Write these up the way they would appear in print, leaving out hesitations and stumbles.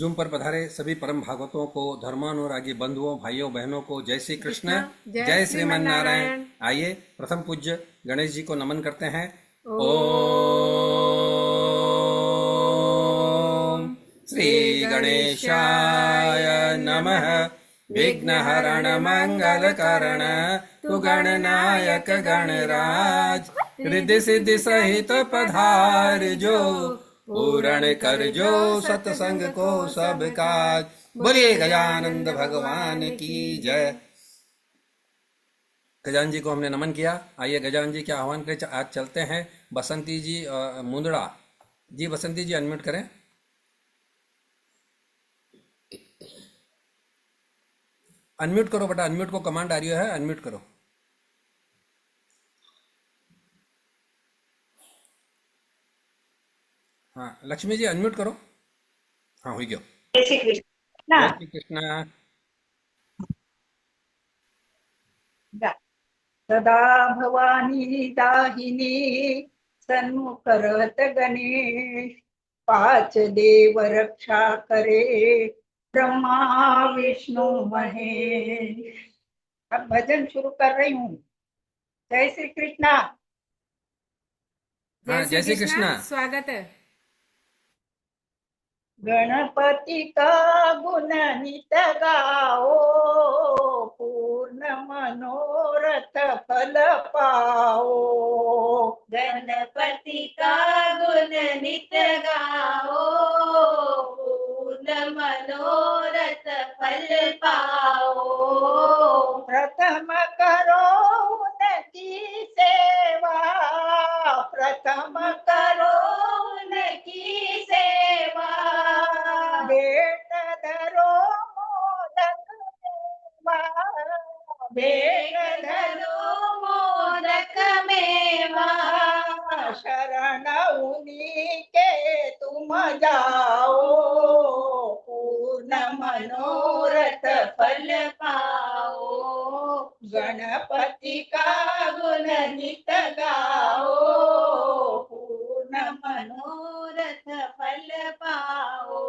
Zoom पर पधारे सभी परम भागवतों को, धर्मानुरागी बंधुओं, भाइयों बहनों को जय श्री कृष्ण, जय श्रीमन नारायण। आइए प्रथम पूज्य गणेश जी को नमन करते हैं। ओम श्री गणेशाय नमः। विघ्नहरण मंगल करण तु गणनायक गणराज, रिद्धि सिद्धि सहित पधार जो, पूर्ण कर जो सत्संग को सब काज। बोलिए गजानंद भगवान की जय। गजानन जी को हमने नमन किया। आइए गजानन जी के आह्वान के आज चलते हैं। बसंती जी मुंदड़ा जी, बसंती जी अनम्यूट करें। अनम्यूट करो बेटा, अनम्यूट को कमांड आ रही है, अनम्यूट करो। हाँ लक्ष्मी जी अनम्यूट करो। हाँ हो गया। जय श्री कृष्ण। जय श्री कृष्ण। सदा भवानी दाहिनी सन्मुखरत गणेश, पांच देव रक्षा करे ब्रह्मा विष्णु महेश। अब भजन शुरू कर रही हूँ। जय श्री कृष्णा। हाँ जय श्री कृष्ण। स्वागत है। गणपति का गुण नित गाओ, पूर्ण मनोरथ फल पाओ। गणपति का गुण नित गाओ, पूर्ण मनोरथ फल पाओ। प्रथम करो उनकी सेवा, प्रथम करो उनकी सेवा, भेंट धरो मोदक मेवा, भेंट धरो मोदक मेवा। शरण उन्हीं के तुम जाओ, पूर्ण मनोरथ फल पाओ। गणपति का गुण नित गाओ, पूर्ण मनोरथ फल पाओ।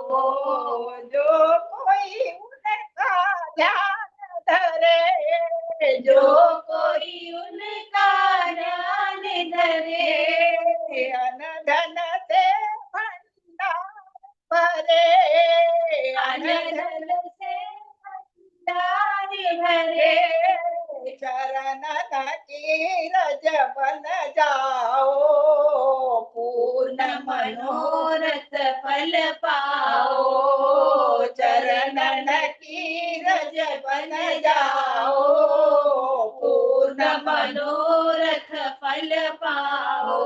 जो कोई उनका ध्यान धरे, जो कोई उनका ध्यान धरे, अन धन से भंडार भरे, अन धन से भंडार भरे। चरण की रज बन जाओ, पूर्ण मनोरथ फल पाओ। चरण की रज बन जाओ, पूर्ण मनोरथ फल पाओ।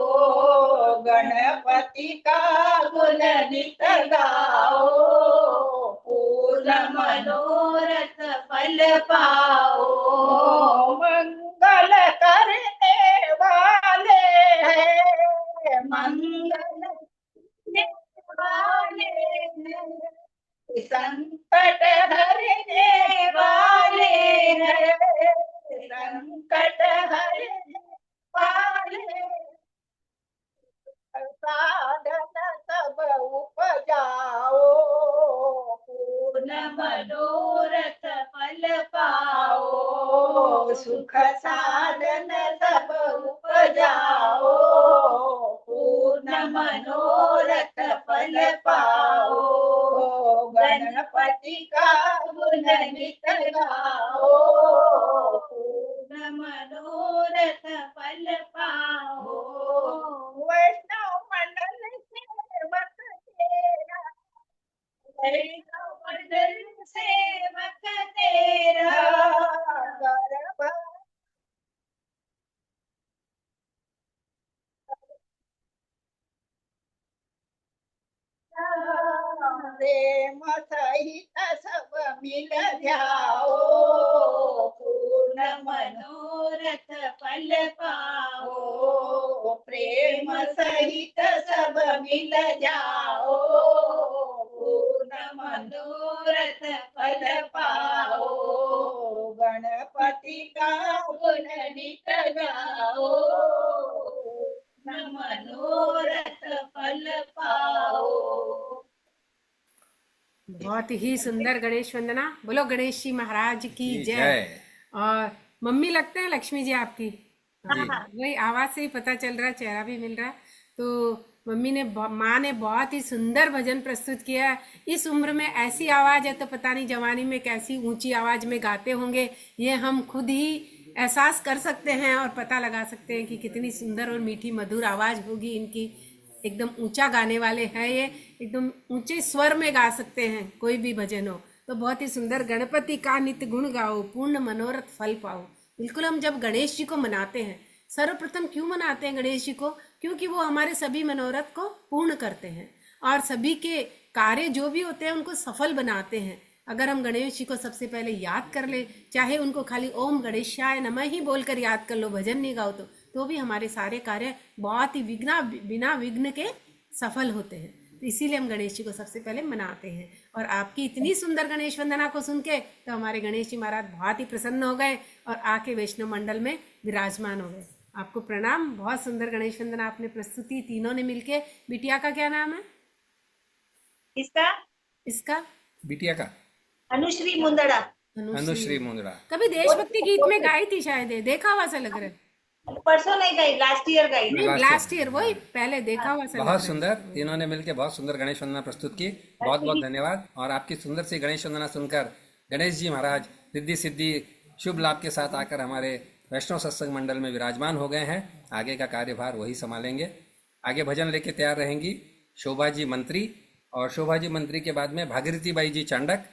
गणपति का गुण नित गाओ, पूर्ण मनोरथ फल पाओ। मंगल करने वाले हैं, मंगल करने वाले हैं, संकट हरने वाले हैं, संकट हरने वाले साधन सब उपजाओ, पूर्ण मनोरथ फल पाओ। सुख साधन सब उपजाओ, पूर्ण मनोरथ फल पाओ। गणपति का गुण नित गाओ, पूर्ण मनोरथ फल पाओ। वैष्णव मंडल सेवक तेरा, वैष्णव मंडल सेवक तेरा, गर्भ प्रेम सहित सब मिल जाओ, पूर्ण मनोरथ फल पाओ। प्रेम सहित सब मिल जाओ, पूर्ण मनोरथ फल पाओ। गणपति का गुण नित गाओ, मनोरथ फल पाओ। बहुत ही सुंदर गणेश वंदना। बोलो गणेश जी महाराज की की जय। जय। और मम्मी लगते हैं लक्ष्मी जी आपकी। जी। वही आवाज से ही पता चल रहा है, चेहरा भी मिल रहा है। तो मम्मी ने माँ ने बहुत ही सुंदर भजन प्रस्तुत किया है। इस उम्र में ऐसी आवाज है तो पता नहीं जवानी में कैसी ऊंची आवाज में गाते होंगे, ये हम खुद ही एहसास कर सकते हैं और पता लगा सकते हैं कि कितनी सुंदर और मीठी मधुर आवाज होगी इनकी। एकदम ऊंचा गाने वाले हैं ये, एकदम ऊंचे स्वर में गा सकते हैं कोई भी भजन हो। तो बहुत ही सुंदर। गणपति का नित्य गुण गाओ, पूर्ण मनोरथ फल पाओ। बिल्कुल, हम जब गणेश जी को मनाते हैं, सर्वप्रथम क्यों मनाते हैं गणेश जी को? क्योंकि वो हमारे सभी मनोरथ को पूर्ण करते हैं और सभी के कार्य जो भी होते हैं उनको सफल बनाते हैं। अगर हम गणेश जी को सबसे पहले याद कर ले, चाहे उनको खाली ओम गणेशाय नमः ही बोलकर याद कर लो, भजन नहीं गाओ तो भी हमारे सारे कार्य बहुत ही बिना विघ्न के सफल होते हैं। तो इसीलिए हम गणेश जी को सबसे पहले मनाते हैं। और आपकी इतनी सुंदर गणेश वंदना को सुन के तो हमारे गणेश जी महाराज बहुत ही प्रसन्न हो गए और आके वैष्णव मंडल में विराजमान हो गए। आपको प्रणाम। बहुत सुंदर गणेश वंदना आपने प्रस्तुति तीनों ने मिलके। बिटिया का क्या नाम है? इसका इसका बिटिया का अनुश्री मुंदड़ा। अनुश्री मुंदड़ा। कभी देशभक्ति गीत में गाई थी शायद, देखा हुआ सा लग रहा है। परसों नहीं गई, लास्ट ईयर गई। नहीं, लास्ट ईयर, वही पहले देखा हुआ सा लग बहुत रहा सुंदर, तीनों ने मिलकर बहुत सुंदर गणेश वंदना प्रस्तुत की। बहुत बहुत धन्यवाद। और आपकी सुंदर सी गणेश वंदना सुनकर गणेश जी महाराज रिद्धि सिद्धि शुभ लाभ के साथ आकर हमारे वैष्णव सत्संग मंडल में विराजमान हो गए हैं। आगे का कार्यभार वही संभालेंगे। आगे भजन लेके तैयार रहेंगी शोभा जी मंत्री, और शोभा जी मंत्री के बाद में भागीरथी बाई जी चांडक,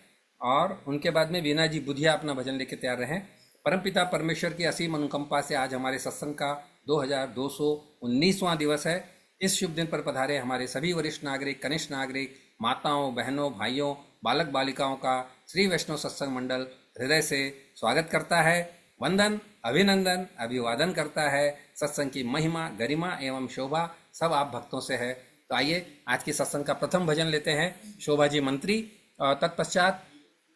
और उनके बाद में वीना जी बुधिया अपना भजन लेके तैयार रहें। परमपिता परमेश्वर की असीम अनुकंपा से आज हमारे सत्संग का 2219वां दिवस है। इस शुभ दिन पर पधारे हमारे सभी वरिष्ठ नागरिक, कनिष्ठ नागरिक, माताओं, बहनों, भाइयों, बालक बालिकाओं का श्री वैष्णव सत्संग मंडल हृदय से स्वागत करता है, वंदन, अभिनंदन, अभिवादन करता है। सत्संग की महिमा, गरिमा एवं शोभा सब आप भक्तों से है। तो आइए आज के सत्संग का प्रथम भजन लेते हैं शोभा जी मंत्री, और तत्पश्चात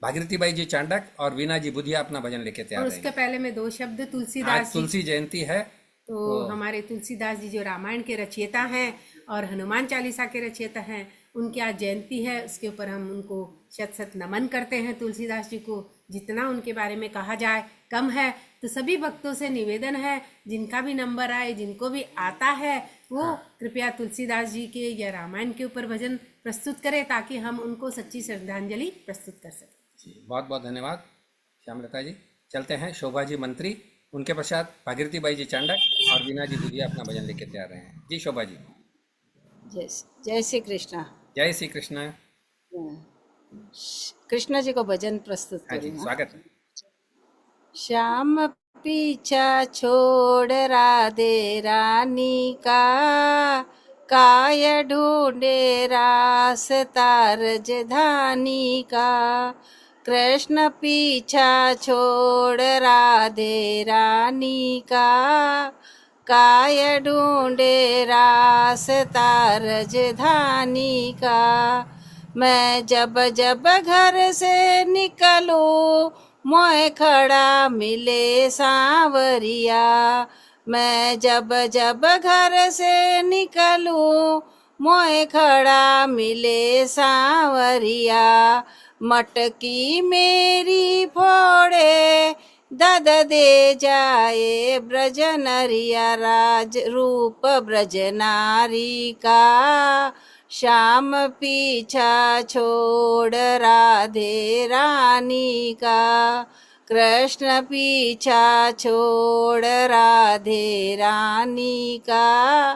भागीरथी बाई जी चांडक और वीना जी बुधिया अपना भजन लेके तैयार है। रहेंगे। उसके पहले में 2 शब्द आज तुलसीदास जी। तुलसी जयंती है। तो हमारे तुलसीदास जी जो रामायण के रचयिता हैं और हनुमान चालीसा के रचयिता हैं, उनकी आज जयंती है। उसके ऊपर हम उनको शत शत नमन करते हैं तुलसीदास जी को। जितना उनके बारे में कहा जाए कम है। तो सभी भक्तों से निवेदन है, जिनका भी नंबर आए, जिनको भी आता है, वो कृपया तुलसीदास जी के या रामायण के ऊपर भजन प्रस्तुत करें, ताकि हम उनको सच्ची श्रद्धांजलि प्रस्तुत कर सकें। जी, बहुत बहुत धन्यवाद श्यामलता जी। चलते हैं शोभा जी मंत्री, उनके पश्चात भागीरथी बाई जी चांडक और वीना जी बुधिया अपना भजन लेके तैयार रहे हैं। जी शोभा जी। जय श्री कृष्णा। जय श्री कृष्ण। कृष्ण जी को भजन प्रस्तुत हाँ जी, करूँगा। स्वागत है। श्याम पीछा छोड़ राधे रानी का, काय ढूंढे रास्ता राजधानी का। कृष्ण पीछा छोड़ राधे रानी का, काय ढूंढे रास्ता राजधानी का। मैं जब जब घर से निकलूं, मोए खड़ा मिले सांवरिया। मैं जब जब घर से निकलूं, मोए खड़ा मिले सांवरिया। मटकी मेरी फोड़े, दद दे जाए ब्रज नरिया। राज रूप ब्रज नारी का, श्याम पीछा छोड़ राधे रानी का। कृष्ण पीछा छोड़ राधे रानी का,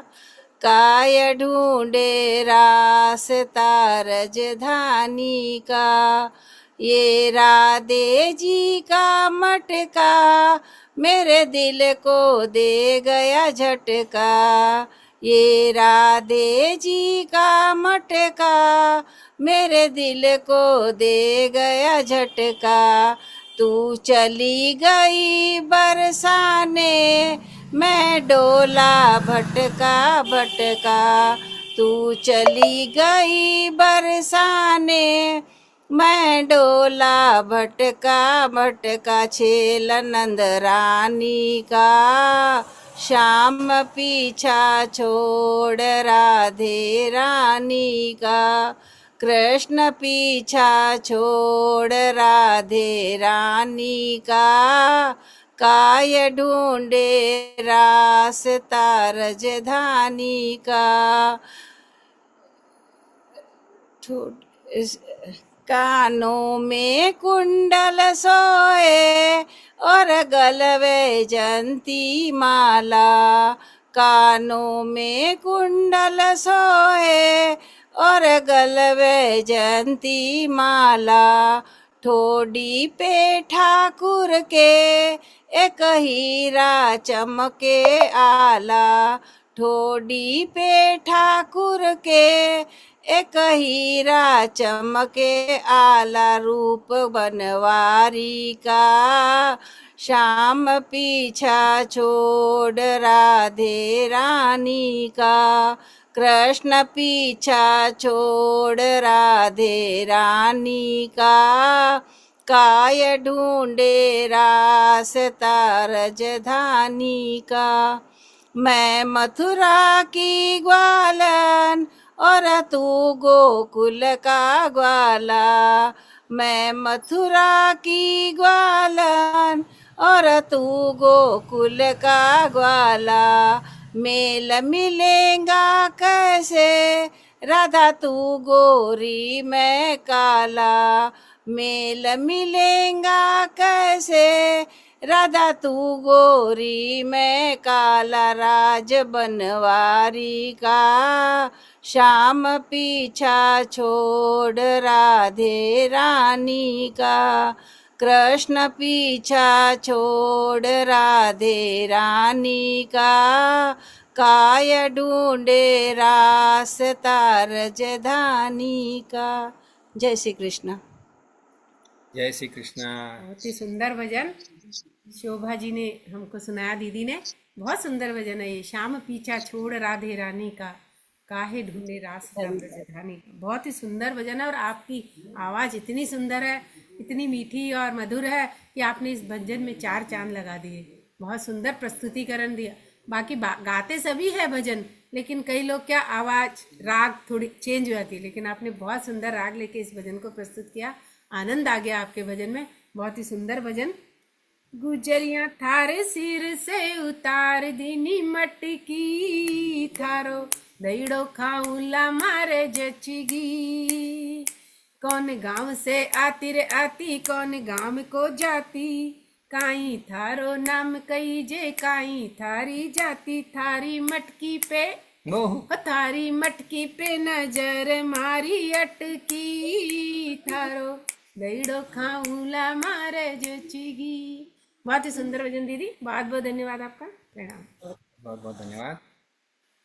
काय ढूंढे रास्ता राजधानी का। ये राधे जी का मटका मेरे दिल को दे गया झटका। ये राधे जी का मटका मेरे दिल को दे गया झटका। तू चली गई बरसाने, मैं डोला भटका भटका। तू चली गई बरसाने, मैं डोला भटका भटका। छेल नंद रानी का, श्याम पीछा छोड़ राधे रानी का। कृष्ण पीछा छोड़ राधे रानी का, काय ढूंढे रास्ता राजधानी का। कानों में कुंडल सोए और गलवे जंती माला, कानों में कुंडल सोए और गलवे जंती माला। ठोडी पे ठाकुर के एक हीरा चमके आला, ठोडी पे ठाकुर के एक हीरा चमके आला। रूप बनवारी का श्याम पीछा छोड़ राधे रानी का, कृष्ण पीछा छोड़ राधे रानी का। काय ढूंढे रास्ता राजधानी का। मैं मथुरा की ग्वालन और तू गोकुल का ग्वाला, मैं मथुरा की ग्वालन और तू गोकुल का ग्वाला। मेल मिलेगा कैसे राधा तू गोरी मैं काला, मेल मिलेगा कैसे राधा तू गोरी मैं काला। राज बनवारी का श्याम पीछा छोड़ राधे रानी का, कृष्ण पीछा छोड़ राधे रानी का। काय ढूंढे रास्ता राजधानी का। जय श्री कृष्ण। जय श्री कृष्णा। बहुत ही सुंदर भजन शोभा जी ने हमको सुनाया, दीदी ने। बहुत सुंदर भजन है ये, श्याम पीछा छोड़ राधे रानी का, काहे ढूंढे रास्ता राजधानी का। बहुत ही सुंदर भजन है और आपकी आवाज इतनी सुंदर है, इतनी मीठी और मधुर है कि आपने इस भजन में 4 चांद लगा दिए। बहुत सुंदर प्रस्तुतिकरण दिया। बाकी गाते सभी है भजन, लेकिन कई लोग क्या आवाज राग थोड़ी चेंज हो जाती है, लेकिन आपने बहुत सुंदर राग लेके इस भजन को प्रस्तुत किया। आनंद आ गया आपके भजन में। बहुत ही सुंदर भजन। गुजरिया थारे सिर से उतार दीनी मटकी, थारो दईड़ो खाऊला मारे जचगी। कौन गांव से आती रे आती, कौन गांव को जाती, काई थारो नाम कही जे, काई थारी जाती। थारी मटकी पे थारी मटकी पे नजर मारी अटकी, थारो दईड़ो खाऊला मारे जचगी। बहुत ही सुंदर भजन दीदी, बहुत बहुत धन्यवाद आपका। प्रणाम। बहुत बहुत धन्यवाद।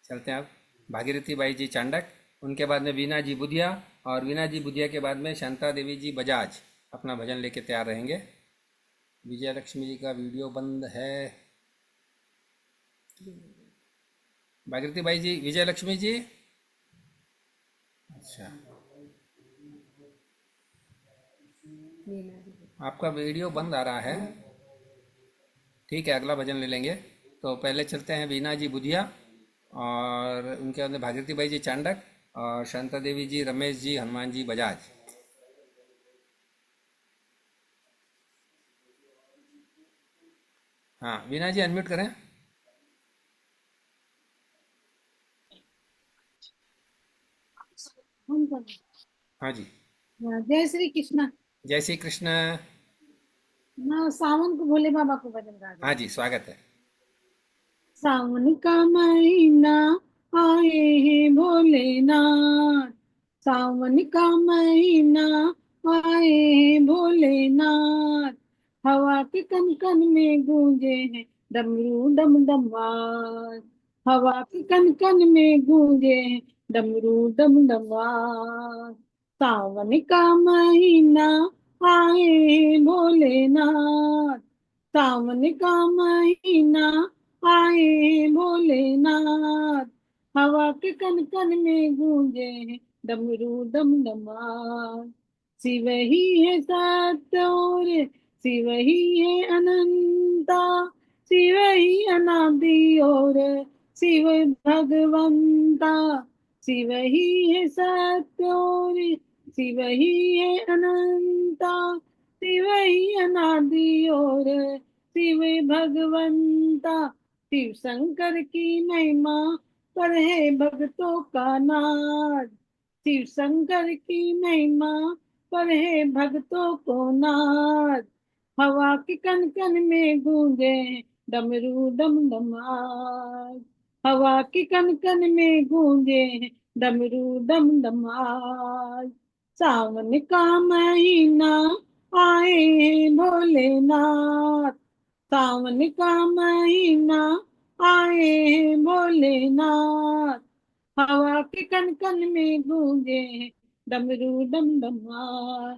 चलते हैं अब भागीरथी बाई जी चांडक, उनके बाद में वीना जी बुधिया, और वीना जी बुधिया के बाद में शांता देवी जी बजाज अपना भजन लेके तैयार रहेंगे। विजय लक्ष्मी जी का वीडियो बंद है। भागीरथी बाई जी, विजय लक्ष्मी जी, अच्छा आपका वीडियो बंद आ रहा है। ठीक है, अगला भजन ले लेंगे। तो पहले चलते हैं वीना जी बुधिया, और उनके बाद में भागीरथी बाई जी चांडक, और शांता देवी जी, रमेश जी, हनुमान जी बजाज। हाँ वीना जी अनम्यूट करें। हाँ जी। जय श्री कृष्ण। जय श्री कृष्ण। मैं सावन को भोले बाबा को भजन गा रही हाँ जी, स्वागत है। सावन का महीना आए हैं भोलेनाथ, सावन का महीना आए हैं भोलेनाथ। हवा के कन कन में गूंजे हैं डमरू डम डम आवाज, हवा के कन कन में गूंजे हैं डमरू डम डम आवाज। सावन का महीना आए हैं भोलेनाथ, सावन का महीना आए भोलेनाथ। हवा के कन कन में गूंजे हैं डमरू डम डमार। शिव ही है सत्य और शिव ही है अनंता, शिव ही अनादि और शिव भगवंता। शिव ही है सत्य और शिव ही है अनंता, शिव ही अनादि और शिव भगवंता। शिव शंकर की महिमा पर है भक्तों का नाज। शिव शंकर की महिमा पर है भक्तों को नाज। हवा के कन कन में गूंजे डमरू डम डमाज। हवा के कन कन में गूंजे डमरू डम डमाज। सावन का महीना आए हैं भोलेनाथ। सावन का महीना आए हैं भोलेनाथ। हवा के कन कन में गूंजे डमरू डम डमाज।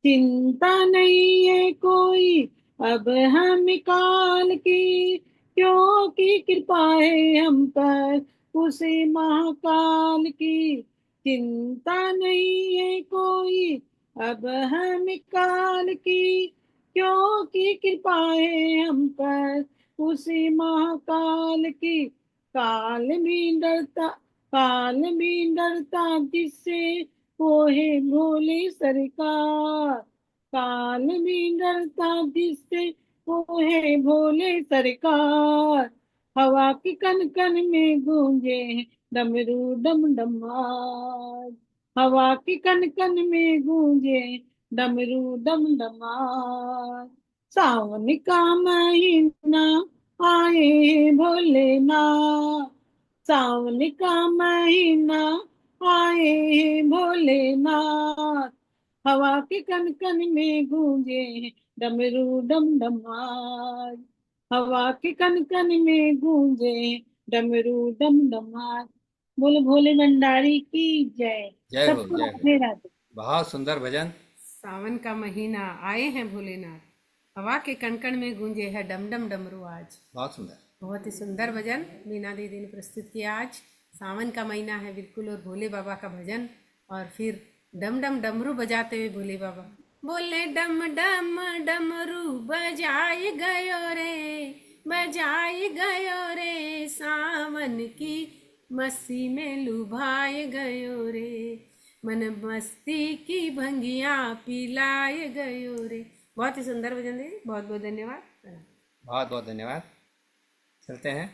चिंता नहीं है कोई अब हम काल की, क्योंकि कृपा है हम पर उसे महाकाल की। चिंता नहीं है कोई अब हम काल की, क्योंकि कृपा है हम पर उसे महाकाल की। काल भी डरता जिससे वो है भोले सरकार। काल भी डरता जिससे वो है भोले सरकार। हवा के कन कन में गूंजे डमरू डम डमार। हवा के कन कन में गूंजे डमरू डम डमार। सावन का महीना आए भोलेनाथ। सावन का महीना आए भोलेनाथ। हवा के कन कन में गूंजे डमरू डम डमार। हवा के कन कन में गूंजे डमरू डम डमार। बोले भोले भंडारी की जय। जय हो, सबको जय हो। राधे राधे। बहुत सुंदर भजन। सावन का महीना आए हैं भोलेनाथ, हवा के कणकण में गूंजे है डम डम डमरू आज। बहुत सुंदर। बहुत ही सुंदर भजन मीना दीदी ने प्रस्तुत किया आज। सावन का महीना है बिल्कुल, और भोले बाबा का भजन, और फिर डम डम डमरू बजाते हुए भोले बाबा बोले डम डम डमरू बजाए गयो रे, बजाए गयो रे, सावन की मस्ती में लुभाए गयो रे, मन मस्ती की भंगिया पिलाए गयो रे। बहुत ही सुंदर भजन दीदी, बहुत बहुत धन्यवाद। बहुत बहुत धन्यवाद। चलते हैं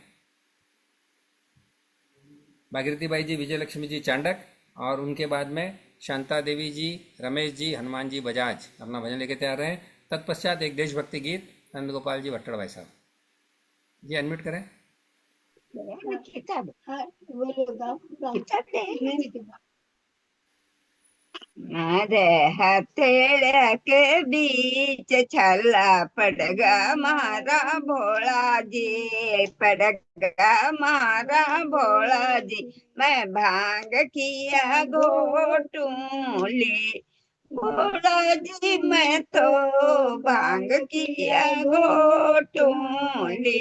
भागीरथी बाई जी, विजयलक्ष्मी जी चांडक, और उनके बाद में शांता देवी जी, रमेश जी, हनुमान जी बजाज अपना भजन लेके तैयार हैं। तत्पश्चात एक देशभक्ति गीत नंद गोपाल जी भट्टड़ भाई साहब जी, अनम्यूट करें। हथेड़ के बीच छला पड़गा मारा भोला जी, पड़गा मारा भोला जी, मैं भांग किया घोटूली, भोला जी मैं तो भांग किया घोटूली,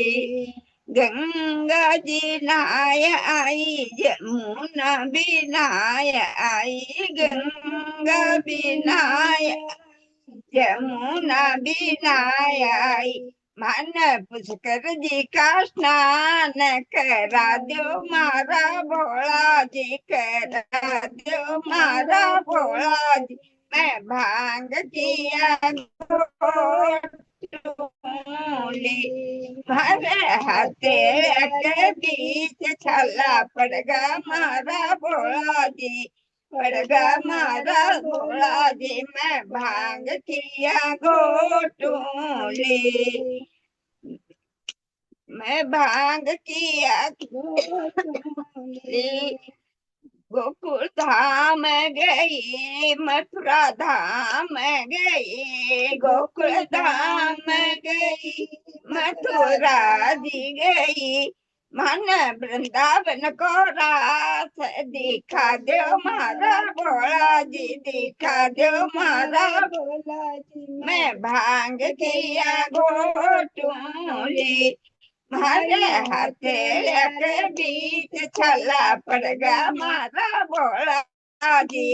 गंगा जी नहाय आई, यमुना भी नहाय आई, गंगा भी नहाय, यमुना भी नहाय आई, मन पुष्कर जी का स्नान करा दो मारा भोला जी, करा दो मारा भोला जी, मैं भांग किया भरे हथेड़ के बीच छला पड़गा मारा भोला जी, पड़गा मारा भोला जी, मैं भांग किया घोटूली, मैं भांग किया घोटूली, गोकुल धाम गई, मथुरा धाम गई, गोकुल धाम गई, मथुरा जी गई, मन वृंदावन को रास दिखा दो मारा भोला जी, दिखा दो मारा भोला जी, मैं भांग किया घोटूली, मारे हथेड़ के बीच छला पड़गा मारा भोला जी,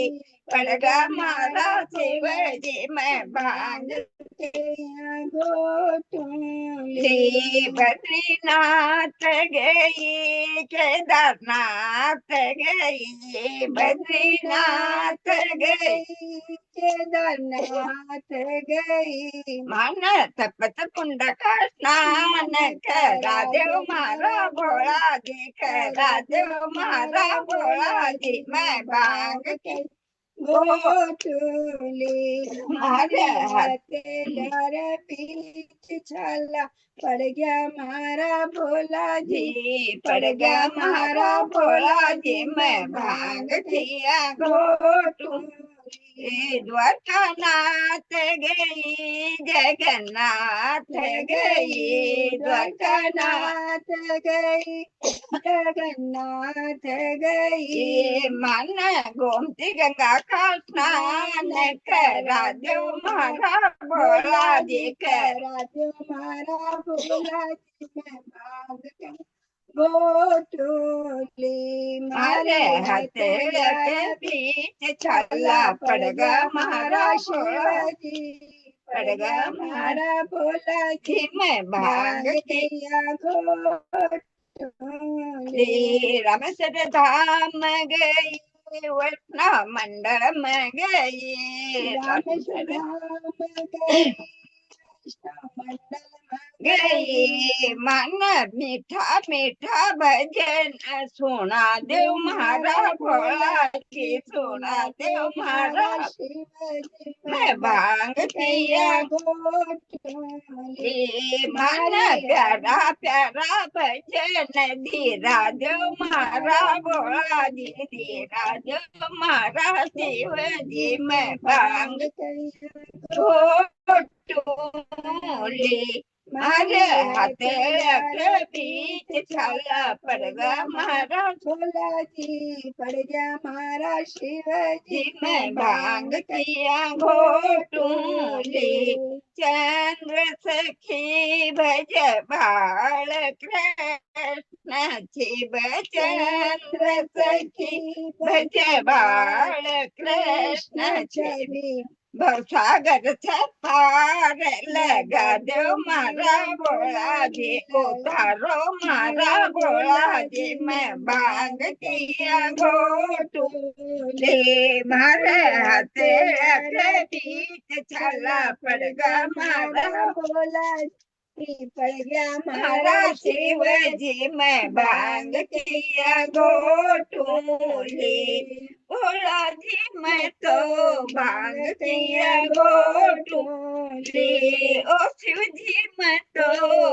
पड़गा मारा शिव जी, मैं भांग किया घोटूली। ली बद्रीनाथ गई, केदारनाथ गई, बद्रीनाथ गई, केदारनाथ गई। मन तपत कुंड का स्नान करा देव मारा भोला जी, करा देव मारा भोला जी। मैं भांग के गोटुली मारे हथेलियार बीच छाला, पड़ गया मारा भोला जी, पड़ गया मारा भोला जी। मैं भांग किया गोटुली द्वारकानाथ गई, जगन्नाथ गई, द्वारकानाथ गई, जगन्नाथ गई। मन गोमती गंगा का स्नान करा देव मारा भोला जी, करा देव मारा भोला जी। मैं भाग गोटुली मारे हथेलिया बीच छाला, पड़ गया मारा शिवाजी, पड़ गया मारा भोला जी। मैं भाग किया गोटुली रामेश्वर धाम गई, वैष्णव मंडल में गई, रामेश्वर धाम गई, वैष्णव मंडल में गई। मन मीठा मीठा भजन सुना देव मारा भोला की, सुना देव मारा शिवजी। मैं भांग किया गोटुली मन प्यारा प्यारा भजन, धीरा देव मारा भोला जी, धीरा देव मारा शिव जी। मैं भांग किया गोटुली मारे हथेलिया के बीच छाला, पड़ गया मारा भोला जी, पड़ गया मारा शिव जी। मैं भांग किया गोटुली चंद्र सखी भज बाल कृष्ण शिव, चंद्र सखी भज बाल कृष्ण छवि। भवसागर से पार लगा देव मारा भोला जी, उतारो मारा भोला जी। मैं भांग किया गोटुली मारे हथेलिया के बीच छाला, पड़ गया मारा भोला जी, पड़ गया मारा शिव जी। मैं भांग किया गोटुली भोला जी, मैं तो भांग किया गोटुली, ओ शिव जी मैं तो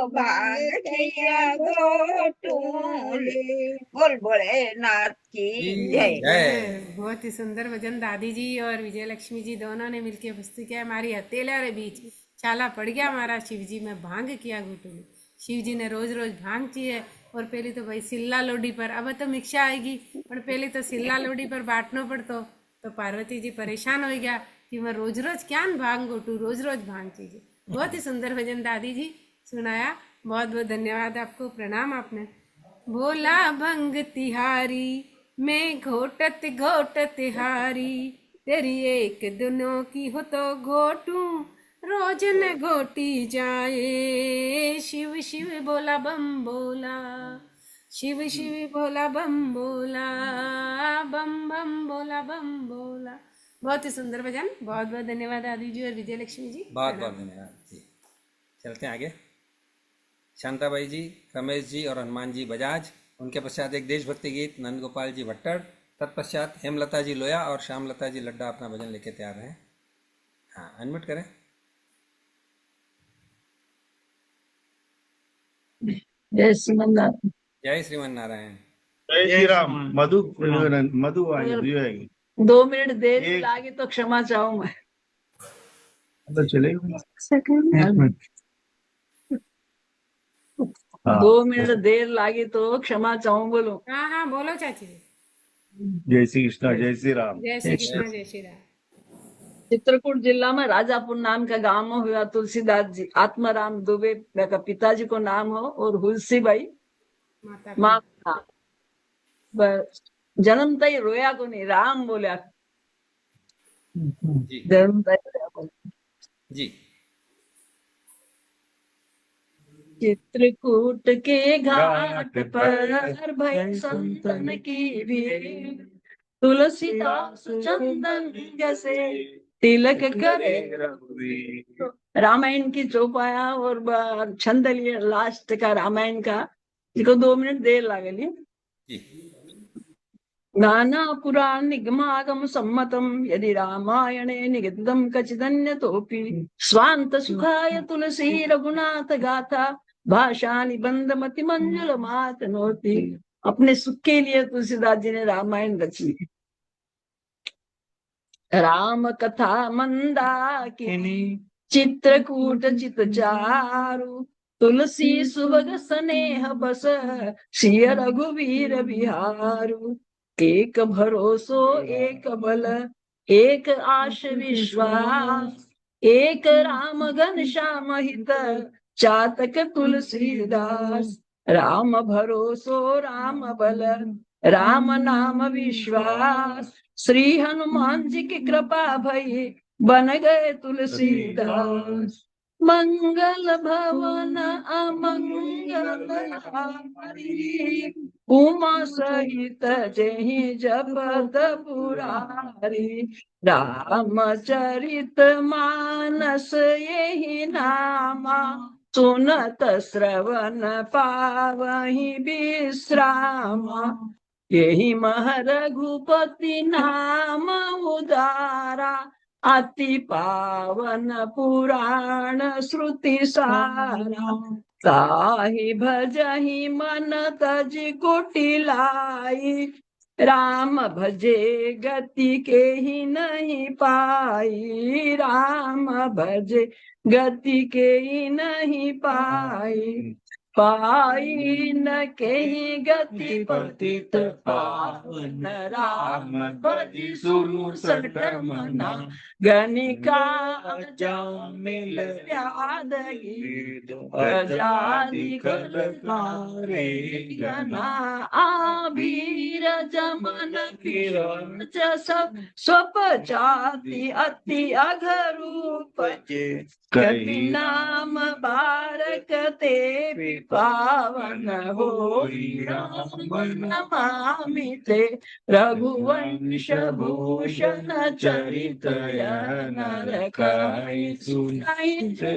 भांग किया गोटुली। बोल भोलेनाथ की जय। जय। बहुत ही सुंदर भजन दादी जी और विजय लक्ष्मी जी दोनों ने मिलकर प्रस्तुत किया। हमारी हथेलिया रे बीच छाला पड़ गया हमारा शिव जी में भांग किया गोटुली। शिव जी ने रोज रोज भांग चाहिए और पहले तो भाई सिल्ला लोडी पर, अब तो मिक्सा आएगी पर पहले तो सिल्ला लोडी पर बांटना पड़तो। तो पार्वती जी परेशान हो गया कि मैं रोज रोज क्या भांग गोटू, रोज रोज भांग चाहिए। बहुत ही सुंदर भजन दादी जी सुनाया, बहुत बहुत धन्यवाद आपको, प्रणाम आपने। भोला भंग तिहारी मैं घोटत घोटत हारी, तेरी एक दोनों की हो तो घोटू, रोज न घोटी जाए। शिव शिव बोला बम बोला, शिव शिव बोला बम बोला, बम बम बोला बम बोला। बहुत ही सुंदर भजन, बहुत बहुत धन्यवाद दादी जी और विजय लक्ष्मी जी। बहुत बहुत धन्यवाद जी। चलते हैं आगे। शांताबाई जी, रमेश जी और हनुमान जी बजाज, उनके पश्चात एक देशभक्ति गीत नंद गोपाल जी भट्टर, तत्पश्चात हेमलता जी लोया और श्यामलता जी लड्डा अपना भजन लेके तैयार हैं। हाँ, अनम्यूट करें। जय श्रीमन नारायण। जय श्रीमन नारायण। जय श्री राम। मधु मधु आएगी 2 मिनट देर लागी तो क्षमा चाहूँ मैं। तो चलेगा 1 मिनट। 2 मिनट देर लागी तो क्षमा चाहूँ, बोलो। हाँ हाँ बोलो चाची जी। जय श्री कृष्णा, जय श्री राम। जय श्री कृष्ण, जय श्री राम। चित्रकूट जिला में राजापुर नाम का गांव में हुआ तुलसीदास जी, आत्माराम दुबे का पिताजी को नाम हो और हुलसी बाई माँ का नाम। जन्मता ही रोया को नहीं, राम बोलिया। जन्मता ही रोया को जी। चित्रकूट के घाट पर भय संतन की भीड़, तुलसीदास चंदन जैसे तिलक करे रघुवीर। रामायण की चौपाया और छंद लिया लास्ट का रामायण का, जिसको 2 मिनट देर लागली। नाना पुराण निगमागम सम्मतम यदि रामायणे निगदितं कचिदन्यतोऽपि, स्वान्त सुखाय तुलसी रघुनाथ गाथा, भाषा निबंध मति मंजुल मातनोति। अपने सुख के लिए तुलसीदास जी ने रामायण रची। राम कथा मंदाकिनी चित्रकूट चित चारु, तुलसी सुभग स्नेह बस सिय रघुवीर बिहारू। एक भरोसो एक बल एक आश विश्वास, एक राम घन श्याम हित चातक तुलसीदास। राम भरोसो राम बल राम नाम विश्वास, श्री हनुमान जी की कृपा भई बन गए तुलसीदास। मंगल भवन अमंगल हारी, उमा सहित जहि जपत पुरारी। रामचरित मानस यही नामा, सुनत श्रवण पावहि विश्रामा। यही मह रघुपति नाम उदारा, अति पावन पुराण श्रुति सारा। ताहि भजहि मन तज कुटिलाई, राम भजे गति के ही नहीं पाई। राम भजे गति के ही नहीं पाई। पाई न के गति पतित पावन, राम भजि सुनु सट मना। गणिका जामिल व्याधि अजादि कलकारे गना। आभीर जमन किरण सब स्वपचाति अति अघरूपजे। कपि नाम बारक ते पावन होई, राम नमामि ते रघुवंश भूषण चरित नर कहि सुनाई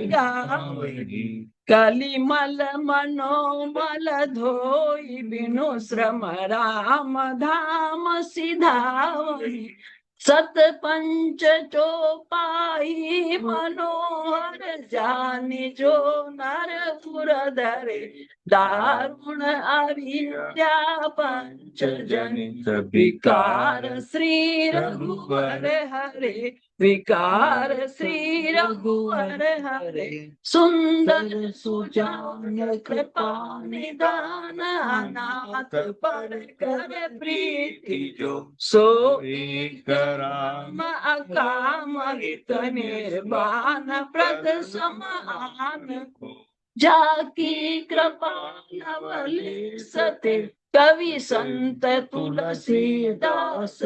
गावहि। कलिमल मनोमल धोई बिनु श्रम राम धाम सिधावहि। सत पंच चौपाई मनोहर जानि जो नर पुर धरे। दारुण अविद्या पंच जनित विकार श्री रघुवर हरे। विकार श्री रघुवर हरे। सुंदर सुजान कृपा निदान अनाथ पर कर प्रीति जो। सो एक राम अकाम हित निर्वाण प्रद समान को। जाकी कृपा नवलेसते कवि संत तुलसीदास।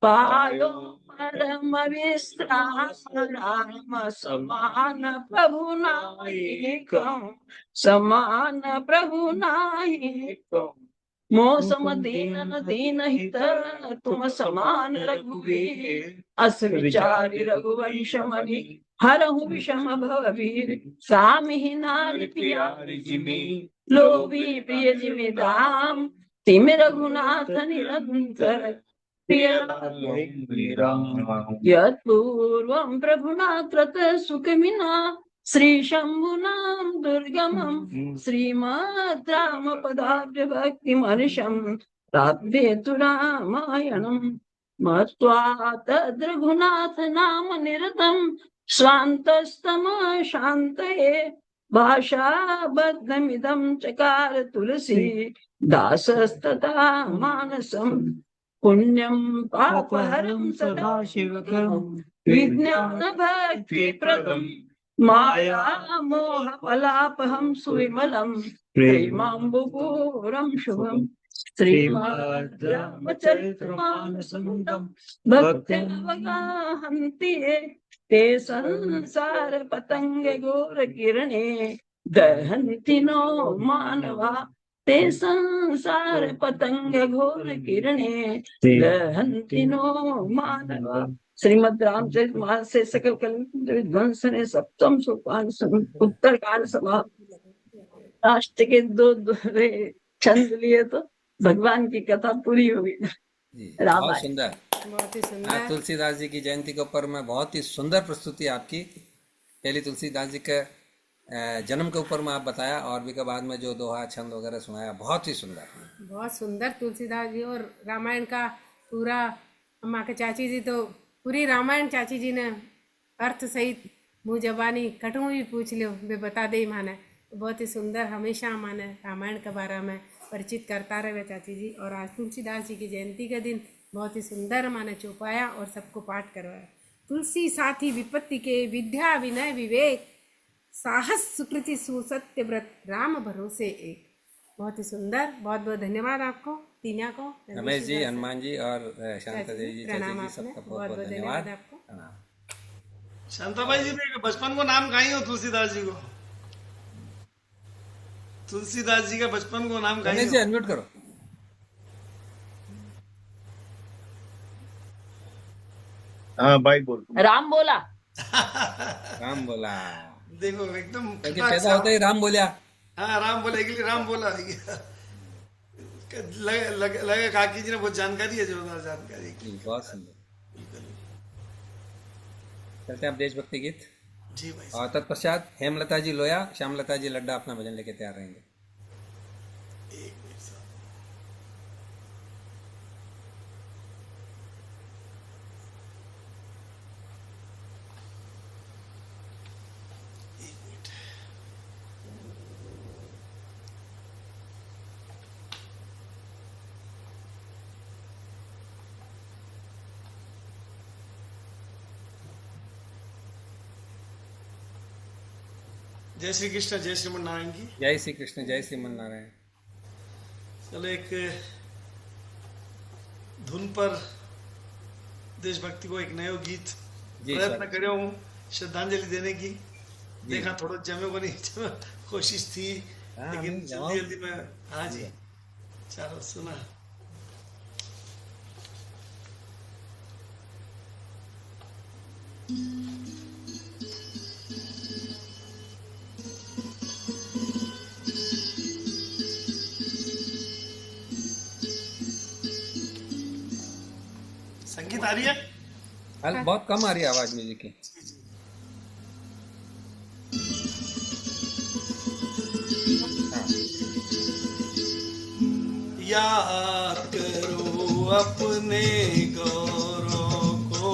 पायो परम विश्राम राम समान प्रभु नाहि कहुँ। समान प्रभु नाहि कहुँ। मोह सम दीन दीन हित तुम समान रघुवीर। अस विचारि रघुवंश मणि हरहु विषम भवभीर। सामिहि नारि प्यारि जिमि लोभी प्रिय जिमि धाम। तिमि रघुनाथ निरंतर प्रिय यत् पूर्वं प्रभुना कृत सुखमिना। श्री शंभुनाम दुर्गमं श्रीमद् राम पदाब्ज भक्ति मर्षं प्राप्ये तु रामायणं। मत्वा तद् रघुनाथ नाम निरतं स्वान्तस्तम शान्तये। भाषाबद्धमिदं चकार तुलसी दासस्तथा मानसं। पुण्यं पापहरं सदा शिवकरं विज्ञान भक्ति प्रदम्। माया मोह फलापहं सुविमलं प्रेमाम्बुपूरं शुभम्। श्रीमद् रामचरितमानसं भक्त्यवगाहन्ति ये। ते संसार पतंग घोर किरणे दहन्ति नो मानवा ते संसार पतंग घोर किरणे दहन्ति नो मानवा। श्रीमद रामचरित मानस से सकल कलयुग विध्वंस ने सप्तम सोपान उत्तर काल सभा राष्ट्र के दो दोहरे छंद लिए तो भगवान की कथा पूरी होगी। जी, बहुत रामायण। सुंदर। बहुत ही आज सुंदर। तुलसीदास जी की जयंती के ऊपर में बहुत ही सुंदर प्रस्तुति आपकी। पहले तुलसीदास जी के जन्म के ऊपर में आप बताया और भी के बाद में जो दोहा छंद वगैरह सुनाया, बहुत ही सुंदर। बहुत सुंदर तुलसीदास जी और रामायण का पूरा। अम्मा के चाची जी तो पूरी रामायण चाची जी ने अर्थ सहित मुँह जबानी कटू भी पूछ लो वे बता दे माने। बहुत ही सुंदर, हमेशा माने रामायण के बारे में परिचित करता रहे चाची जी। और आज तुलसीदास जी की जयंती के दिन बहुत ही सुंदर माने चौपाया और सबको पाठ करवाया। तुलसी साथी विपत्ति के विद्या विनय विवेक साहस सुकृति सुसत्य व्रत राम भरोसे एक। बहुत ही सुंदर। बहुत बहुत धन्यवाद आपको तीनिया को, रमेश जी, हनुमान जी और शांता देवी जी, चाचा प्रणाम जी, आपने। सबका बहुत बहुत बहुत बहुत धन्यवाद। धन्यवाद आपको। प्रणाम। शांताबाई जी ने बचपन को नाम कहा ही हो तुलसीदास जी को? तुलसीदास जी का बचपन को नाम कहा ही रमेश जी हो? अनम्यूट करो। हाँ भाई बोल। राम बोला। राम बोला, देखो एकदम क्योंकि पैदा होते ही राम बोलिया। हाँ राम बोला, के लिए राम बोला। लगा काकी जी ने बहुत जानकारी है, जोरदार जानकारी। जी, बहुत सुंदर। चलते हैं आप देशभक्ति गीत। जी भाई। और तत्पश्चात हेमलता जी लोया, श्यामलता जी लड्डा अपना भजन लेके तैयार रहेंगे। एक मिनट साहब। एक मिनट। जय श्री कृष्ण, जय श्रीमन नारायण की। जय श्री कृष्ण, जय श्रीमन नारायण। चलो एक धुन पर देशभक्ति को एक नयो गीत जी, प्रयत्न सर। करियो हूँ श्रद्धांजलि देने की। देखा थोड़ा जमे को नहीं जमे, कोशिश थी हाँ, लेकिन हमें जवाब- जल्दी जल्दी में। हाँ जी, चलो सुना। संगीत आ रही है? बहुत कम आ रही है आवाज म्यूजिक की। याद करो अपने गौरव को,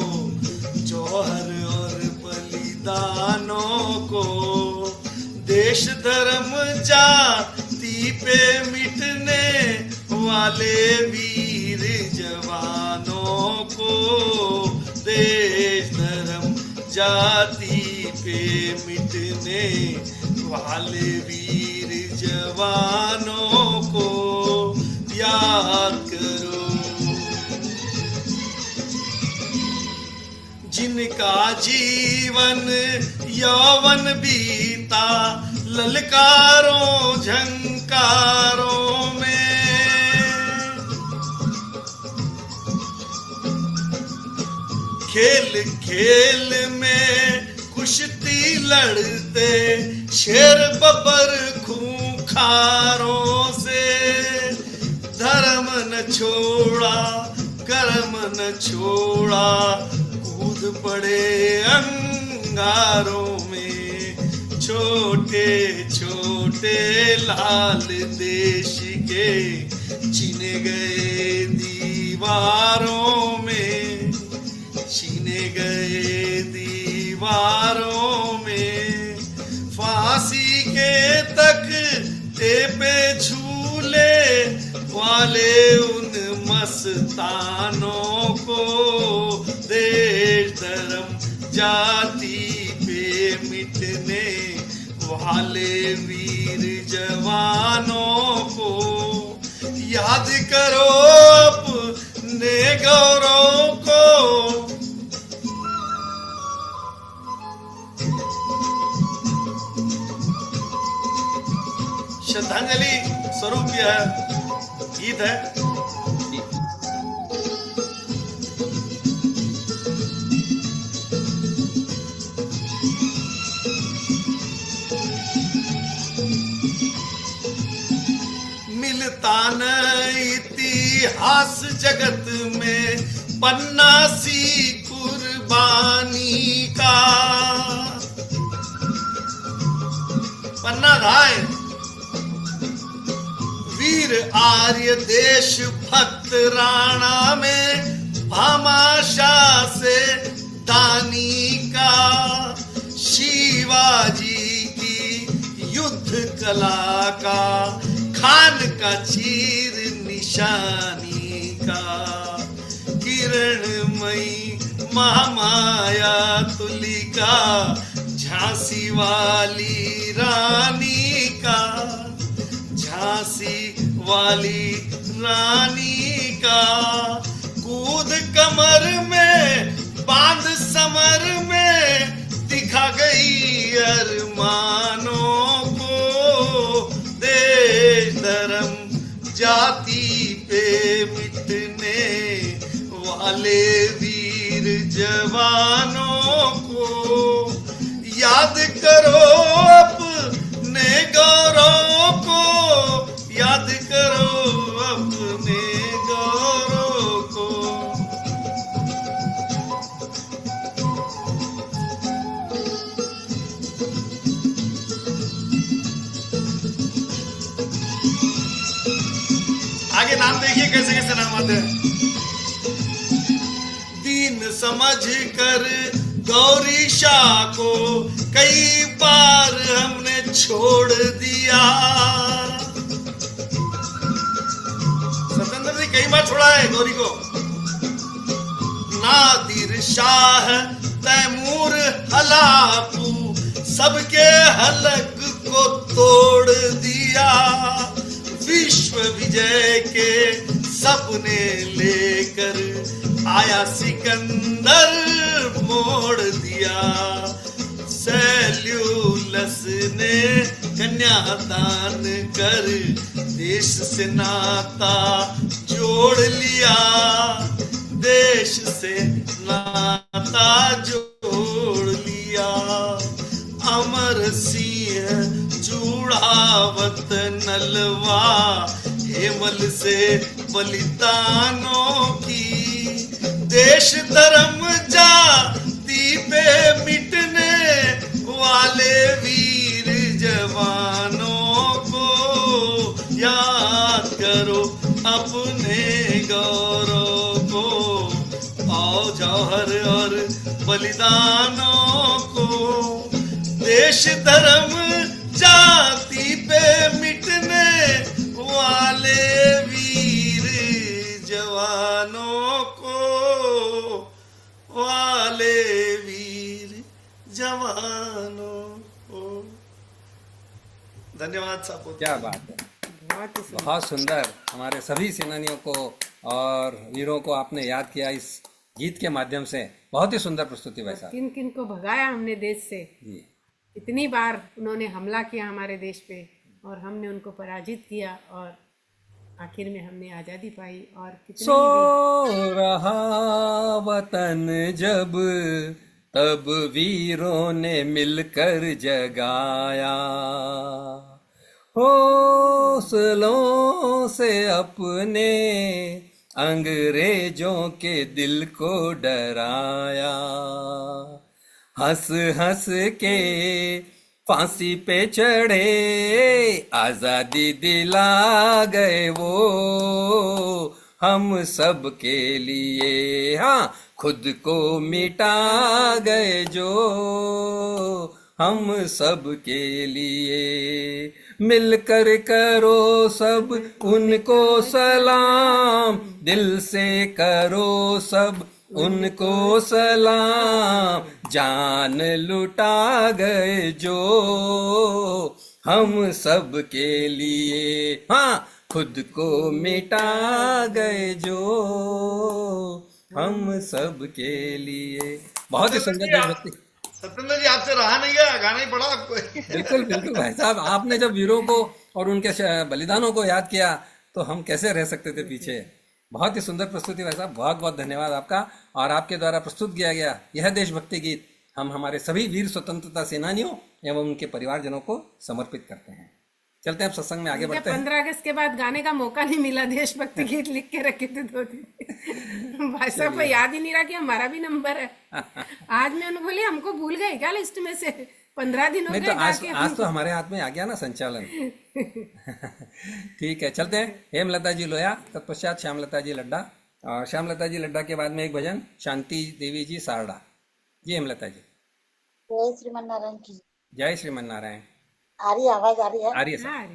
जौहर और बलिदानों को, देश धर्म जाति पे मिटने वाले वीर जवानों को, देश धर्म जाति पे मिटने वाले वीर जवानों को याद करो, जिनका जीवन यौवन बीता ललकारों झंकारों में, खेल खेल में कुश्ती लड़ते शेर बबर खूंखारों से, धर्म न छोड़ा कर्म न छोड़ा, कूद पड़े अंगारों में, छोटे छोटे लाल देश के चीने गए दीवारों में, चीने गए दीवारों में, फांसी के तक पे झूले वाले उन मस्तानों को, देश धर्म जाति पे मिटने वाले वीर जवानों को याद करो अपने गौरव को, श्रद्धांजलि स्वरूप यह गीत है। मिलता न इतिहास जगत में पन्ना सी कुर्बानी का, पन्ना धाय वीर आर्य देश भक्त राणा में भामाशाह से दानी का, शिवाजी की युद्ध कला का, खान का चीर निशानी का, किरणमयी महामाया तुलिका, झांसी वाली रानी का, झांसी वाली रानी का, कूद कमर में बांध समर में दिखा गई अरमानों को, देश धर्म जाति पे मिटने वाले वीर जवानों को, याद करो अपने गौरव को, याद करो अपने गौरव को। आगे नाम देखिए कैसे कैसे नाम आते हैं। दीन समझ कर गौरी शाह को कई बार हमने छोड़ दिया, सतेंद्र जी कई बार छोड़ा है गौरी को। नादिर शाह तैमूर हलाकू सबके हलक को तोड़ दिया, विश्व विजय के सपने लेकर आया सिकंदर मोड़ दिया, सेल्यूलस ने कन्यादान कर देश से नाता जोड़ लिया, देश से नाता जोड़ लिया। अमर सिंह चूड़ावत नलवा हेमल से बलिदानों की, देश धर्म जाति पे मिटने वाले वीर जवानों को, याद करो अपने गौरव को, आओ जौहर और बलिदानों को, देश धर्म जाति पे मिटने वाले वीर जवानों को, वाले वीर जवानों को। धन्यवाद साहब। क्या बात है, बहुत ही सुंदर। बहुत सुंदर। हमारे सभी सेनानियों को और वीरों को आपने याद किया इस गीत के माध्यम से। बहुत ही सुंदर प्रस्तुति भाई साहब। किन किन को भगाया हमने देश से, जी इतनी बार उन्होंने हमला किया हमारे देश पे और हमने उनको पराजित किया और आखिर में हमने आज़ादी पाई। और कितने सो रहा वतन जब तब वीरों ने मिलकर जगाया, हौसलों से अपने अंग्रेजों के दिल को डराया, हंस हंस के फांसी पे चढ़े आजादी दिला गए वो हम सब के लिए, हाँ खुद को मिटा गए जो हम सब के लिए। मिलकर करो सब उनको सलाम, दिल से करो सब उनको सलाम, जान लुटा गए जो हम सब के लिए, हाँ खुद को मिटा गए जो हम सब के लिए। बहुत ही सुंदर देशभक्ति। सत्येंद्र जी आपसे रहा नहीं गया, गाना ही पड़ा आपको। बिल्कुल बिल्कुल भाई साहब, आपने जब वीरों को और उनके बलिदानों को याद किया तो हम कैसे रह सकते थे पीछे। बहुत ही सुंदर प्रस्तुति भाई साहब, बहुत बहुत धन्यवाद आपका। और आपके द्वारा प्रस्तुत किया गया यह देशभक्ति गीत हम हमारे सभी वीर स्वतंत्रता सेनानियों एवं उनके परिवारजनों को समर्पित करते हैं। चलते हैं अब सत्संग में आगे बढ़ते हैं। 15 अगस्त के बाद गाने का मौका नहीं मिला, देशभक्ति गीत लिख के रखे थे 2 दिन। भाई साहब को याद ही नहीं रहा कि हमारा भी नंबर है। आज मैं उन्हें बोली हमको भूल गए क्या लिस्ट में से, 15 दिन हो नहीं गए तो गा आज के आज तो हमारे हाथ में आ गया ना संचालन। ठीक है, चलते हैं। हेमलता जी लोया, तत्पश्चात श्यामलता जी लड्डा, और श्यामलता जी लड्डा के बाद में एक भजन शांति देवी जी सारडा। जी हेमलता जी। जय श्रीमन नारायण की। जय श्रीमन नारायण। आ रही आवाज आ रही है? आ रही है सर। हाँ,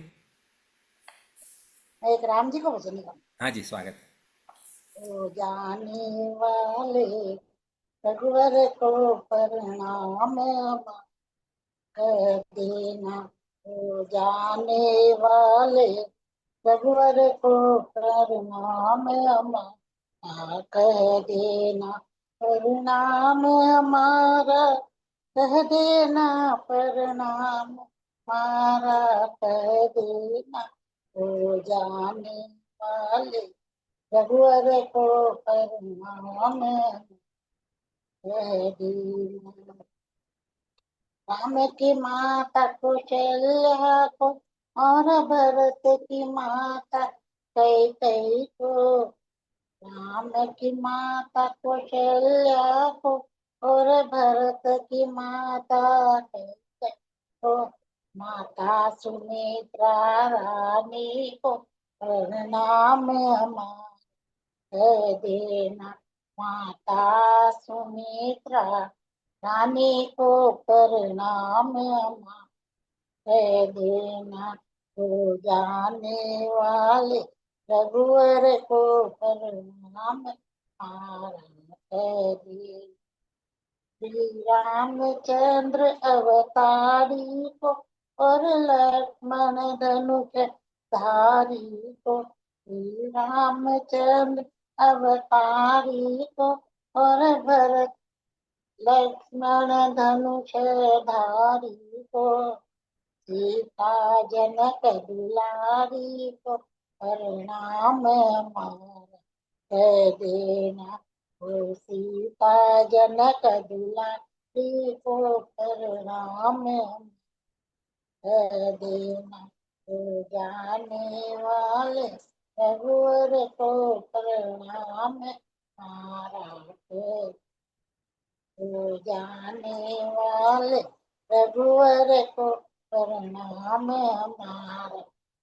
मैं एक राम जी को भजन गाऊं। हाँ जी, स्वागत। ओ जाने वाले रघुवर को प्रणाम कर देना, ओ जाने वाले रघुवर को प्रणाम कह देना, प्रणाम हमारा कह देना, प्रणाम हमारा कह देना, ओ जाने वाले रघुवर को प्रणाम कह देना। राम की माता कौशल्या को और भरत की माता कैकेयी को, राम की माता कौशल्या को और भरत की माता कैकेयी को, माता सुमित्रा रानी को प्रणाम हमारा कह देना, माता सुमित्रा रानी को प्रणाम कह देना, तो जाने वाले रघुवर को प्रणाम कह देना। श्री रामचंद्र अवतारी को और लक्ष्मण धनुष धारी को, श्री रामचंद्र अवतारी को और भरत लक्ष्मण धनुष धारी को, सीता जनक दुलारी को प्रणाम हमारा कह देना, ओ सीता जनक दुलारी को प्रणाम कह देना, तो जाने वाले रघुवर को प्रणाम हमारा कह, तो जाने वाले रघुवर को प्रणाम हमारा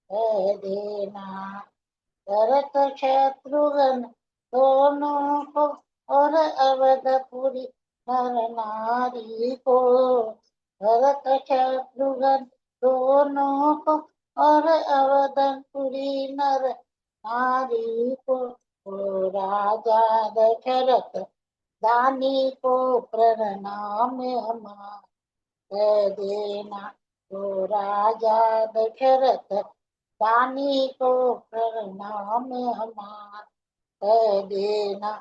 कह देना, भरत शत्रुघ्न दोनों को और अवधपुरी नर नारी को, भरत शत्रुघ्न दोनों को और अवधपुरी नर नारी को, ओ राजा दशरथ दानी को प्रणाम हमारा कह देना, तो राजा दशरथ दानी को प्रणाम हमारा कह देना,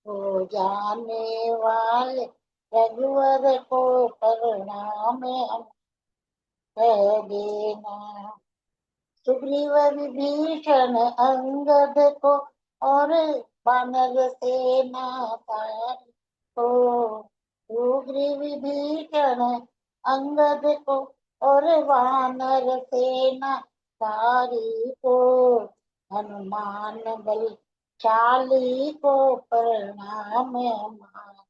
तो जाने वाले रघुवर को प्रणाम हम कह देना। सुग्रीव विभीषण अंगद को और वानर सेना सारी को, सुग्रीव विभीषण अंगद को और वानर सेना सारी को, हनुमान बलशाली को प्रणाम हमारा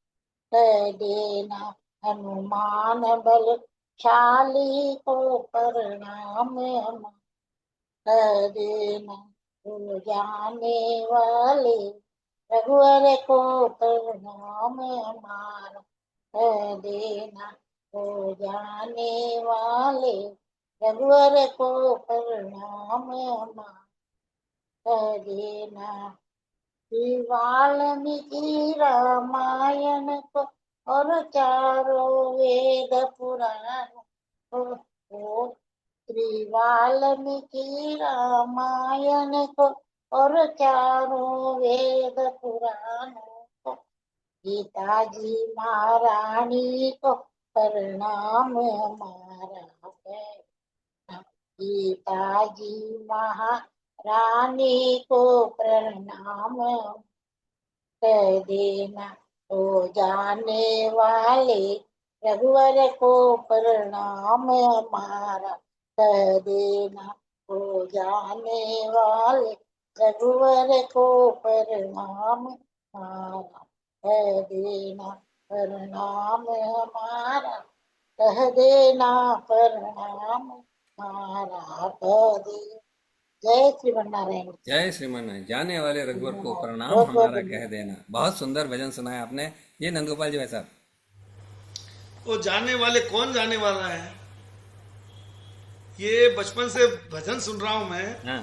कह देना, हनुमान बलशाली को प्रणाम हमारा कह देना, तो जाने वाले रघुवर को प्रणाम हमारा कह देना, तो जाने वाले रघुवर को प्रणाम हमारा कह देना। श्री वाल्मीकि रामायण को और चारों वेद पुराण को, श्री वाल्मीकि रामायण को और चारों वेद पुराणों को, गीता जी महारानी को प्रणाम हमारा है, पिताजी महारानी को प्रणाम कह देना, हो जाने वाले रघुवर को प्रणाम हमारा कह देना, हो जाने वाले रघुवर को प्रणाम हमारा कह देना, प्रणाम हमारा कह देना, प्रणाम हमारा कह देना। जय श्रीमन नारायण। जय श्रीमान, जाने वाले रघुवर को प्रणाम हमारा कह देना। बहुत सुंदर भजन सुनाया आपने। ये नंदगोपाल जी भाई साहब, वो जाने वाले कौन जाने वाला है? ये बचपन से भजन सुन रहा हूं मैं। हाँ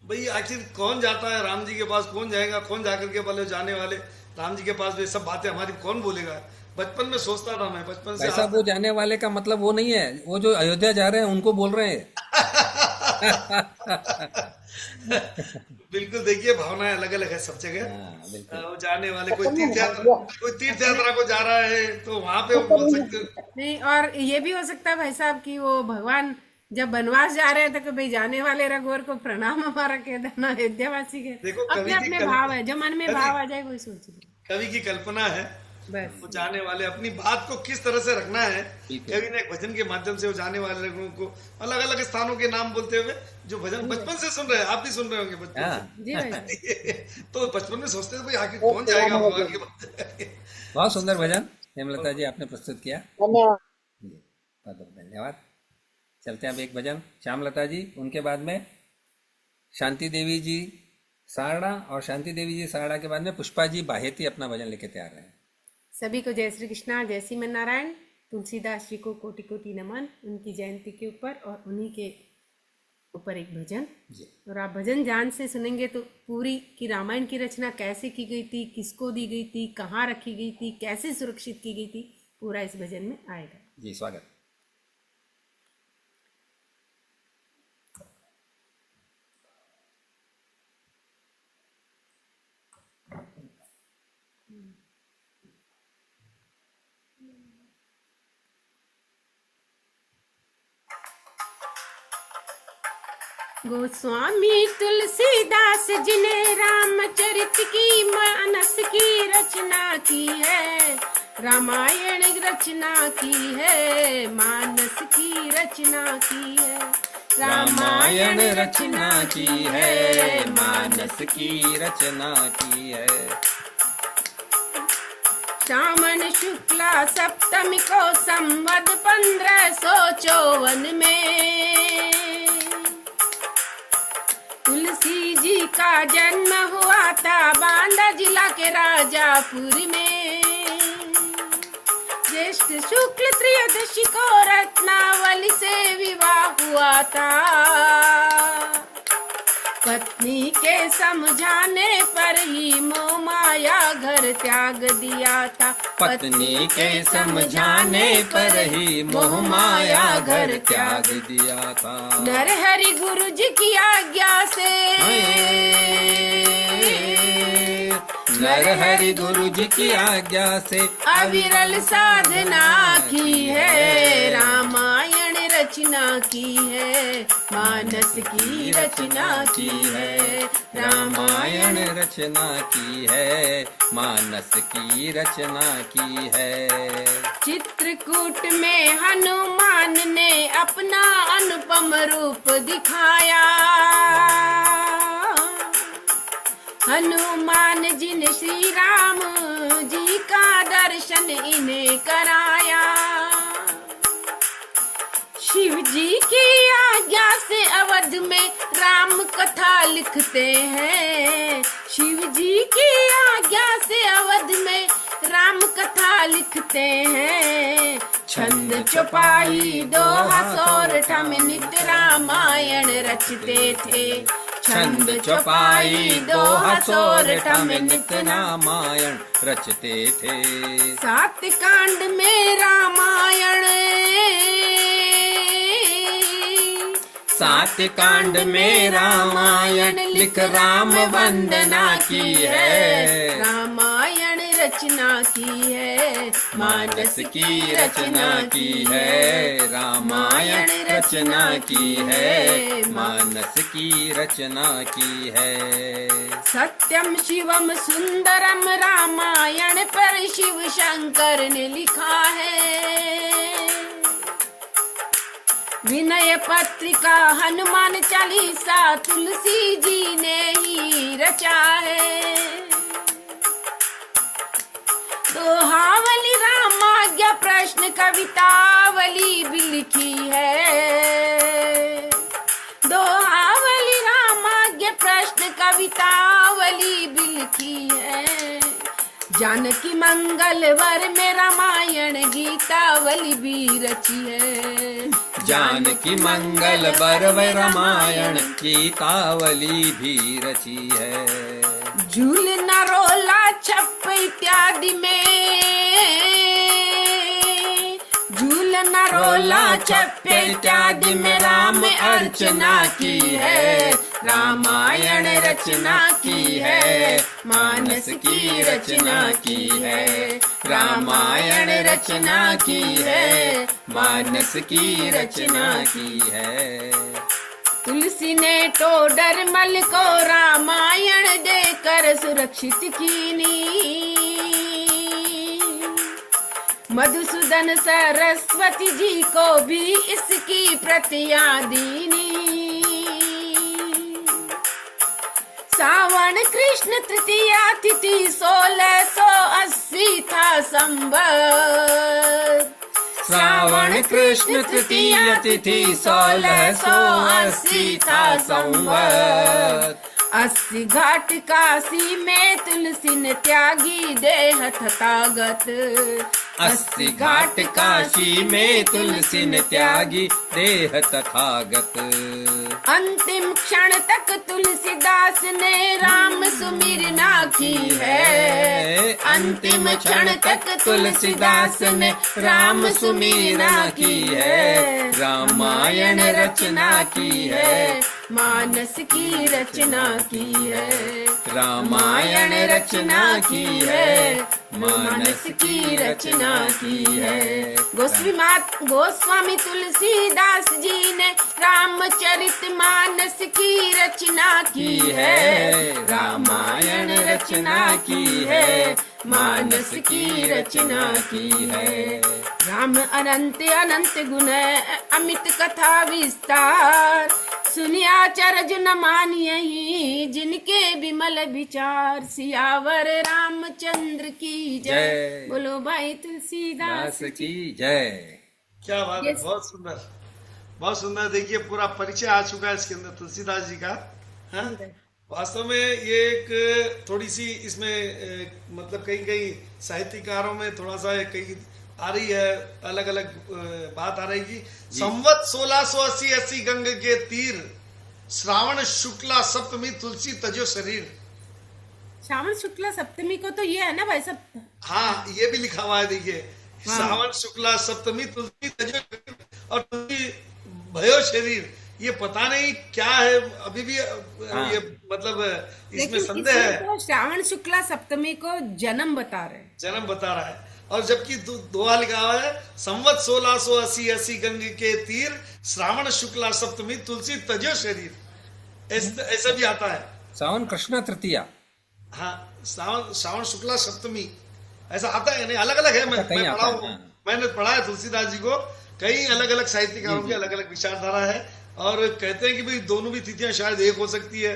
भाई आखिर कौन जाता है राम जी के पास, कौन जाएगा, कौन जाकर के बोले जाने वाले राम जी के पास, ये सब बातें हमारी कौन बोलेगा? बचपन में सोचता था मैं, बचपन से भाई साहब, वो जाने वाले का मतलब वो नहीं है, वो जो अयोध्या जा रहे हैं उनको बोल रहे हैं। बिल्कुल, देखिए भावनाएं अलग अलग है सब जगह। हाँ बिल्कुल। वो जाने वाले कोई तीर्थ यात्रा को जा रहा है तो वहां पे वो बोल सकते हो। नहीं, और ये भी हो सकता है भाई साहब कि वो भगवान जब वनवास जा रहे थे तो भाई जाने वाले रघुवर को प्रणाम हमारा कह देना, अयोध्यावासी के देखो, कवि अपने की अपने भाव है, जो मन में भाव आ जाए वही सोच लो। कवि की कल्पना है, बस वो जाने वाले अपनी बात को किस तरह से रखना है। ठीक है। कवि ने एक भजन के माध्यम से वो जाने वाले लोगों को अलग अलग स्थानों के नाम बोलते हुए जो भजन बचपन से सुन रहे हैं, आप भी सुन रहे होंगे बचपन हाँ जी भाई साहब। से। तो बचपन में सोचते थे भाई आखिर कौन जाएगा भगवान के पास। बहुत सुंदर भजन हेमलता जी आपने प्रस्तुत किया। धन्यवाद। जी, बहुत बहुत धन्यवाद। चलते हैं अब एक भजन श्यामलता जी, उनके बाद में शांति देवी जी सारड़ा, और शांति देवी जी सारड़ा के बाद में पुष्पा जी बाहेती अपना भजन लेके तैयार हैं। सभी को जय श्री कृष्णा, जय श्रीमन नारायण। तुलसीदास जी को कोटि कोटि नमन, उनकी जयंती के ऊपर और उन्हीं के ऊपर एक भजन। जी और आप भजन ध्यान से सुनेंगे तो पूरी की रामायण की रचना कैसे की गई थी, किसको दी गई थी, कहाँ रखी गई थी, कैसे सुरक्षित की गई थी, पूरा इस भजन में आएगा। जी, स्वागत। गोस्वामी तुलसीदास जी ने रामचरित की मानस की रचना की है, रामायण रचना की है, मानस की रचना की है, रामायण रचना की है, मानस की रचना की है। श्रावण शुक्ला सप्तमी को संवत 1554 में तुलसी जी का जन्म हुआ था बांदा जिला के राजापुर में। ज्येष्ठ शुक्ल त्रयोदशी को रत्नावली से विवाह हुआ था, पत्नी के समझाने पर ही मोह माया घर त्याग दिया था, पत्नी के समझाने पर ही मोह माया घर त्याग दिया था। नरहरि गुरु जी की आज्ञा से, नरहरि गुरु जी की आज्ञा से अविरल साधना की है, रामायण रचना की है, मानस की रचना की है, रामायण रचना की है, मानस की रचना की है। चित्रकूट में हनुमान ने अपना अनुपम रूप दिखाया, हनुमान जी ने श्री राम जी का दर्शन इन्हें कराया। शिव जी की आज्ञा से अवध में राम कथा लिखते हैं, शिव जी की आज्ञा से अवध में राम कथा लिखते हैं। छंद चौपाई दोहा सोरठा में नित्य रामायण रचते थे, छंद चौपाई दोहा सोरठा में नित्य रामायण रचते थे। 7 कांड में रामायण, 7 कांड में रामायण लिख राम वंदना की है, रामायण रच रचना की है, मानस की रचना की है, रामायण रचना की है, मानस की रचना की है। सत्यम शिवम सुंदरम रामायण पर शिव शंकर ने लिखा है। विनय पत्रिका हनुमान चालीसा तुलसी जी ने ही रचा है। दोहावली रामाज्ञा प्रश्न कवितावली भी लिखी है। दोहावली रामाज्ञा प्रश्न कवितावली भी लिखी है। जानकी मंगलवर में रामायण गीतावली भी रची है। जानकी मंगल बरवै रामायण गीतावली भी रची है। झूलना रोला छप इत्यादि में, झूलना रोला छप इत्यादि में राम अर्चना की है। रामायण रचना की है, मानस की रचना की है। रामायण रचना की है, मानस की रचना की है। तुलसी ने टोडरमल को रामायण देकर सुरक्षित कीनी। मधुसूदन सरस्वती जी को भी इसकी प्रतियां दीनी। सावन कृष्ण तृतीया तिथि 1680 था संवत। श्रावण कृष्ण तृतीया तिथि 1680 था संवत। 80 घाट काशी में तुलसी ने त्यागी देह तथागत। 80 घाट काशी में तुलसी ने त्यागी देह तथागत। अंतिम क्षण तक तुलसीदास ने राम सुमिरना की है। अंतिम क्षण तक तुलसीदास ने राम सुमिरना की है। रामायण रचना की है, मानस की रचना की है। रामायण रचना की है, मानस की रचना की है। गोस्वामी तुलसीदास जी ने रामचरित मानस की रचना की है। रामायण रचना की है, मानस की रचना की है। राम अनंत अनंत गुण अमित कथा विस्तार। सुनिया चरज न मानियहि जिनके विमल विचार। सियावर रामचंद्र की जय। बोलो भाई तुलसीदास दास की जय। क्या बात है, बहुत सुंदर, बहुत सुंदर। देखिए पूरा परिचय आ चुका है इसके अंदर तुलसीदास जी का। हाँ? वास्तव में ये एक थोड़ी सी इसमें मतलब कहीं कहीं साहित्यकारों में थोड़ा सा कहीं आ रही है, अलग अलग बात आ रही कि संवत 1680 गंग के तीर, श्रावण शुक्ला सप्तमी तुलसी तजो शरीर। श्रावण शुक्ला सप्तमी को तो ये है ना भाई सब। हाँ, ये भी लिखा हुआ है देखिए। श्रावण शुक्ला सप्तमी तुलसी तजो शरीर और तुलसी भयो शरीर। ये पता नहीं क्या है अभी भी। ये मतलब इसमें संदेह है। तो श्रावण शुक्ला सप्तमी को जन्म बता रहे हैं, जन्म बता रहा है। और जबकि दोहा लिखा हुआ है संवत 1680 गंग के तीर, श्रावण शुक्ला सप्तमी तुलसी तजो शरीर। ऐसा भी आता है। श्रावण कृष्ण तृतीया। हाँ, श्रावण शुक्ला सप्तमी ऐसा आता है। नहीं, अलग अलग है। मैं पढ़ा हूँ, मैंने पढ़ा है तुलसीदास जी को। कई अलग अलग साहित्यकारों की अलग अलग विचारधारा है। और कहते हैं कि भाई दोनों भी तिथियां शायद एक हो सकती है,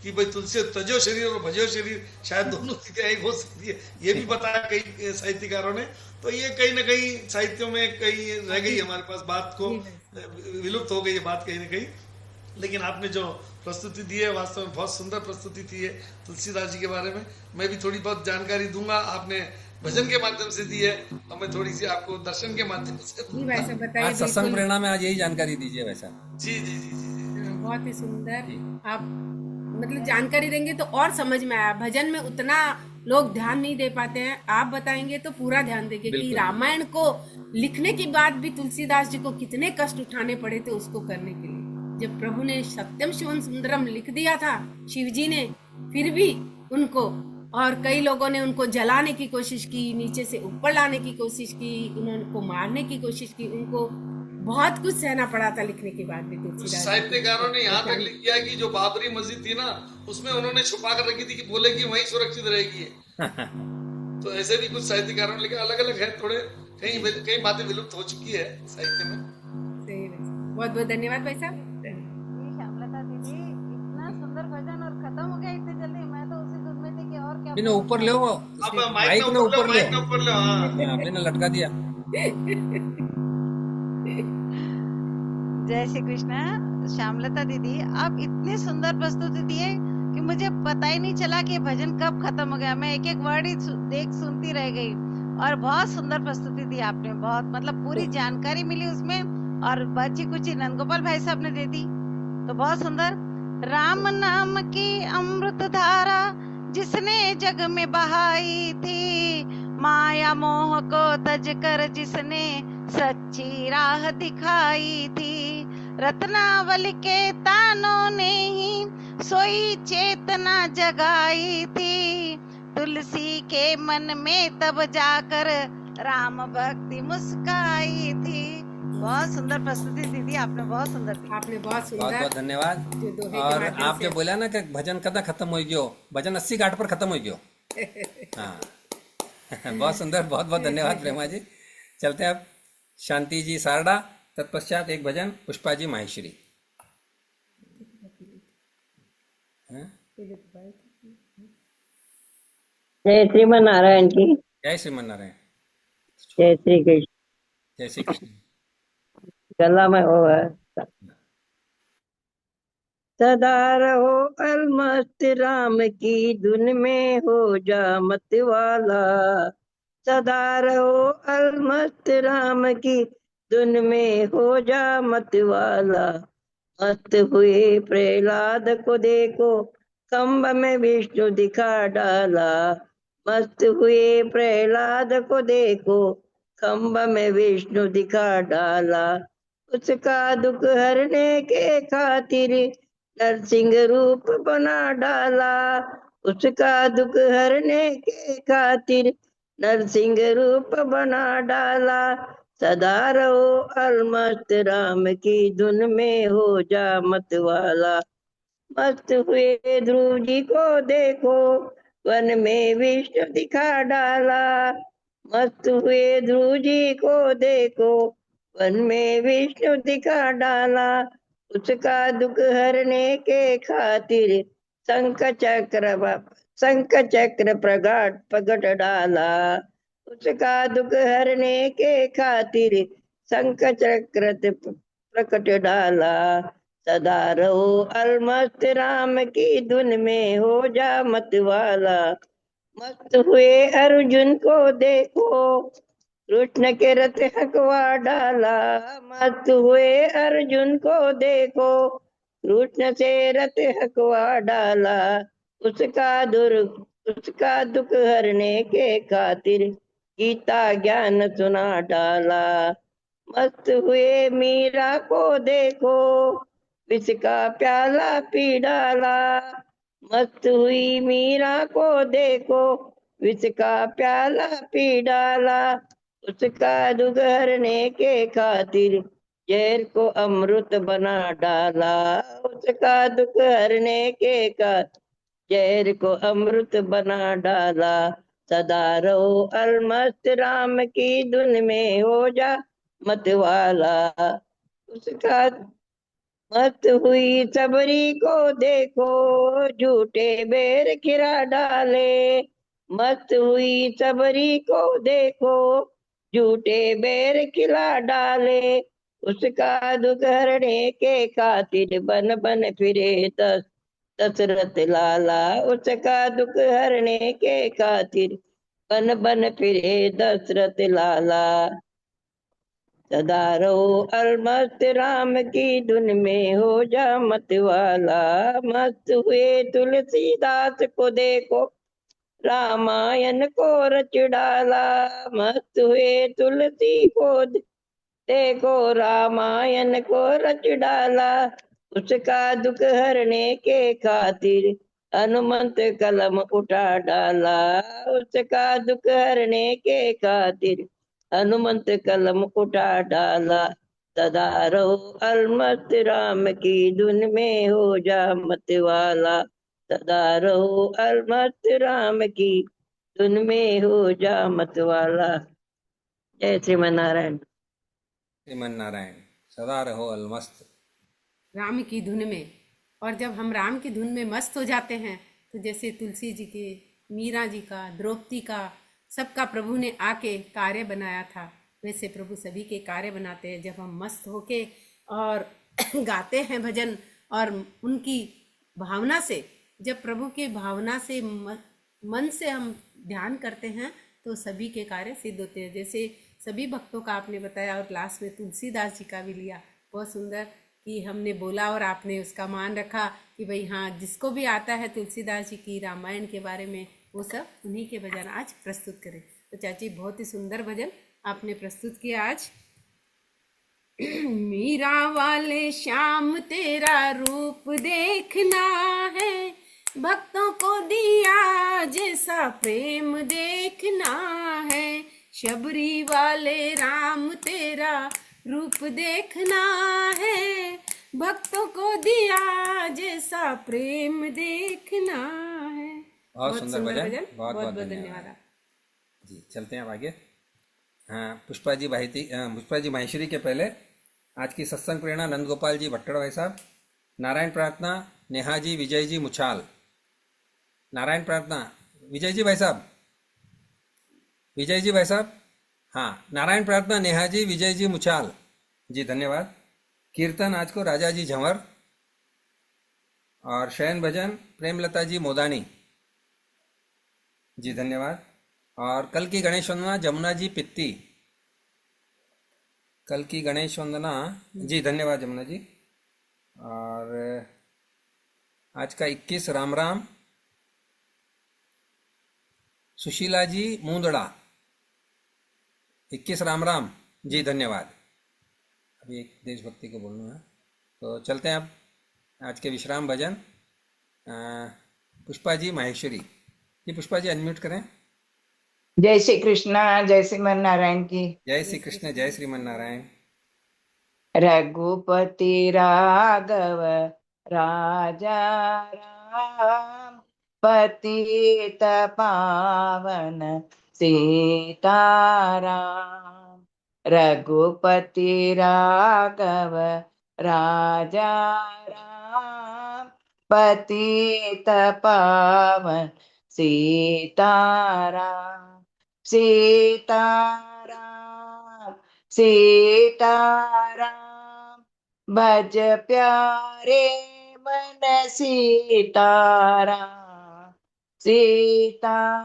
कि भाई तुलसी तजो शरीर और भजो शरीर शायद दोनों तिथियां एक हो सकती है। ये भी बताया कई साहित्यकारों ने। तो ये कहीं ना कहीं साहित्यों में कहीं रह गई हमारे पास, बात को विलुप्त हो गई ये बात कहीं ना कहीं। लेकिन आपने जो प्रस्तुति दी है वास्तव में बहुत सुंदर प्रस्तुति थी है तुलसीदास जी के बारे में। मैं भी थोड़ी बहुत जानकारी दूंगा। आपने भजन के माध्यम से दी है और मैं थोड़ी सी आपको दर्शन के माध्यम से दूंगा। आज सत्संग प्रेरणा में आज यही जानकारी दीजिए वैसा। जी जी जी जी, बहुत ही सुंदर। आप मतलब जानकारी देंगे तो और समझ में आया। भजन में उतना लोग ध्यान नहीं दे पाते हैं, आप बताएंगे तो पूरा ध्यान देंगे कि रामायण को लिखने के बाद भी तुलसीदास जी को कितने कष्ट उठाने पड़े थे उसको करने के लिए। जब प्रभु ने सत्यम शिवम सुंदरम लिख दिया था शिव जी ने, फिर भी उनको और कई लोगों ने उनको जलाने की कोशिश की, नीचे से ऊपर लाने की कोशिश की, उनको मारने की कोशिश की, उनको बहुत कुछ सहना पड़ा था लिखने के बाद भी कुछ तुलसीदास जी साहित्यकारों ने यहाँ तक को। लिख दिया कि जो बाबरी मस्जिद थी ना, उसमें उन्होंने छुपा कर रखी थी कि बोले कि वहीं सुरक्षित रहेगी। तो ऐसे भी कुछ साहित्यकारों ने लिखा, अलग अलग है थोड़े, कई कई बातें विलुप्त हो चुकी है साहित्य में। सही है। बहुत बहुत धन्यवाद भाई साहब। श्यामलता दीदी, इतना सुंदर भजन और खत्म हो गया इतनी जल्दी। मैं तो उसी धुन में थी कि और क्या बिना ऊपर ले वो अब उसके माइक माइक ना ना ऊपर ऊपर लो, ले माइक ना ऊपर लो। हाँ, बिना लटका दिया। जय श्री कृष्ण। श्यामलता दीदी, आप इतनी सुंदर प्रस्तुति दिए कि मुझे पता ही नहीं चला कि ये भजन कब खत्म हो गया। मैं एक एक वर्ड ही सुनती रह गई। और बहुत सुंदर प्रस्तुति दी आपने, बहुत मतलब पूरी जानकारी मिली उसमें, और बची कुची नंदगोपाल भाई साहब ने दे दी, तो बहुत सुंदर। राम नाम की अमृत धारा जिसने जग में बहाई थी, माया मोह को तज कर जिसने सच्ची राह दिखाई थी, रत्नावली के तानों ने ही सोई चेतना जगाई थी, तुलसी के मन में तब जाकर राम भक्ति मुस्काई थी। बहुत सुंदर प्रस्तुति दीदी आपने, बहुत सुंदर दी। आपने बहुत बहुत सुंदर बहुत धन्यवाद। जो दोहे के और माध्यम आप से- जो बोला ना कि भजन कदा खत्म हो गयो, भजन 80 घाट पर खत्म हो गयो। हाँ बहुत सुंदर, बहुत बहुत धन्यवाद प्रेमा जी। चलते हैं अब शांति जी सारडा, तत्पश्चात एक भजन पुष्पा जी माहेश्वरी। जय श्रीमन नारायण की। जय श्रीमन नारायण। जय श्री कृष्ण। जय श्री कृष्ण। गला में वो है, सदा रहो अलमस्त राम की धुन में हो जा मत वाला, सदा रहो अलमस्त राम की धुन में हो जा मत वाला, मस्त हुए प्रहलाद को देखो खम्भ में विष्णु दिखा डाला, मस्त हुए प्रहलाद को देखो खम्भ में विष्णु दिखा डाला, उसका दुख हरने के खातिर नरसिंह रूप बना डाला, उसका दुख हरने के खातिर नरसिंह रूप बना डाला, सदा रहो अलमस्त राम की धुन में हो जा मत वाला, मस्त हुए ध्रुव जी को देखो वन में विष्णु दिखा डाला, मस्त हुए ध्रुव जी को देखो वन में विष्णु दिखा डाला, उसका दुख हरने के खातिर शंख चक्र प्रगट डाला, उसका दुख हरने के खातिर शंख चक्र प्रकट डाला, सदा रहो अलमस्त राम की धुन में हो जा मत वाला, मस्त हुए अर्जुन को देखो कृष्ण के रथ हकवा डाला, मस्त हुए अर्जुन को देखो कृष्ण से रथ हकवा डाला, उसका दुख हरने के खातिर गीता ज्ञान सुना डाला, मस्त हुए मीरा को देखो विष का प्याला पी डाला, मस्त हुई मीरा को देखो विष का प्याला पी डाला, उसका दुख हरने के खातिर जहर को अमृत बना डाला, उसका दुख हरने के खातिर जहर को अमृत बना डाला, सदा रहो अलमस्त राम की धुन में हो जा मत वाला, उसका मस्त हुई सबरी को देखो झूठे बेर खिरा डाले, मस्त हुई सबरी को देखो झूठे बेर खिला डाले, उसका दुख हरने के खातिर बन बन फिरे दशरथ लाला, उसका दुख हरने के खातिर बन बन फिरे दशरथ लाला, सदा रहो अलमस्त राम की धुन में हो जा मत वाला, मस्त हुए तुलसीदास को देखो रामायण को रच डाला, मस्त हुए तुलसी को देखो रामायण को रच डाला, उसका दुख हरने के खातिर हनुमंत कलम उठा डाला, उसका दुख हरने के खातिर हनुमंत कलम उठा डाला। सदा रहो अलमस्त राम की धुन में, हो जा मत वाला। सदा रहो अलमस्त राम की धुन में, हो जा मत वाला। जय श्रीमन नारायण। श्रीमन नारायण। सदा रहो अलमस्त राम की धुन में। और जब हम राम की धुन में मस्त हो जाते हैं तो जैसे तुलसी जी के, मीरा जी का, द्रौपदी का, सबका प्रभु ने आके कार्य बनाया था, वैसे प्रभु सभी के कार्य बनाते हैं जब हम मस्त होके और गाते हैं भजन। और उनकी भावना से, जब प्रभु की भावना से मन से हम ध्यान करते हैं तो सभी के कार्य सिद्ध होते हैं। जैसे सभी भक्तों का आपने बताया और लास्ट में तुलसीदास जी का भी लिया, बहुत सुंदर कि हमने बोला और आपने उसका मान रखा कि भाई हाँ, जिसको भी आता है तुलसीदास जी की रामायण के बारे में वो सब उन्हीं के भजन आज प्रस्तुत करें। तो चाची बहुत ही सुंदर भजन आपने प्रस्तुत किया आज। मीरा वाले श्याम तेरा रूप देखना है, भक्तों को दिया जैसा प्रेम देखना है। शबरी वाले राम तेरा रूप देखना है, भक्तों को दिया जैसा प्रेम देखना है। बहुत सुंदर भजन, बहुत बहुत धन्यवाद जी। चलते हैं अब आगे। हाँ, पुष्पा जी माहेश्वरी के पहले आज की सत्संग प्रेरणा नंद गोपाल जी भट्टड़ भाई साहब, नारायण प्रार्थना नेहा जी, विजय जी मुछाल। नारायण प्रार्थना विजय जी भाई साहब, विजय जी भाई साहब, हाँ, नारायण प्रार्थना नेहा जी, विजय जी मुछाल जी, धन्यवाद। कीर्तन आज को राजा जी झंवर और शयन भजन प्रेमलता जी मोदानी जी, धन्यवाद। और कल की गणेश वंदना जमुना जी पित्ती, कल की गणेश वंदना जी, धन्यवाद जमुना जी। और आज का 21 राम राम सुशीला जी मूंदड़ा, 21 राम राम जी, धन्यवाद। अभी एक देशभक्ति को बोलना है तो चलते हैं अब आज के विश्राम भजन। पुष्पा जी माहेश्वरी जी, पुष्पा जी अनम्यूट करें। जय श्री कृष्णा, जय श्रीमन नारायण की। जय श्री कृष्ण, जय श्रीमन नारायण। रघुपति राघव राजा राम, पतित पावन सीताराम। रघुपति राघव राजा राम, पतित पावन सीताराम। सीताराम सीताराम, भज प्यारे मन सीताराम। सीताराम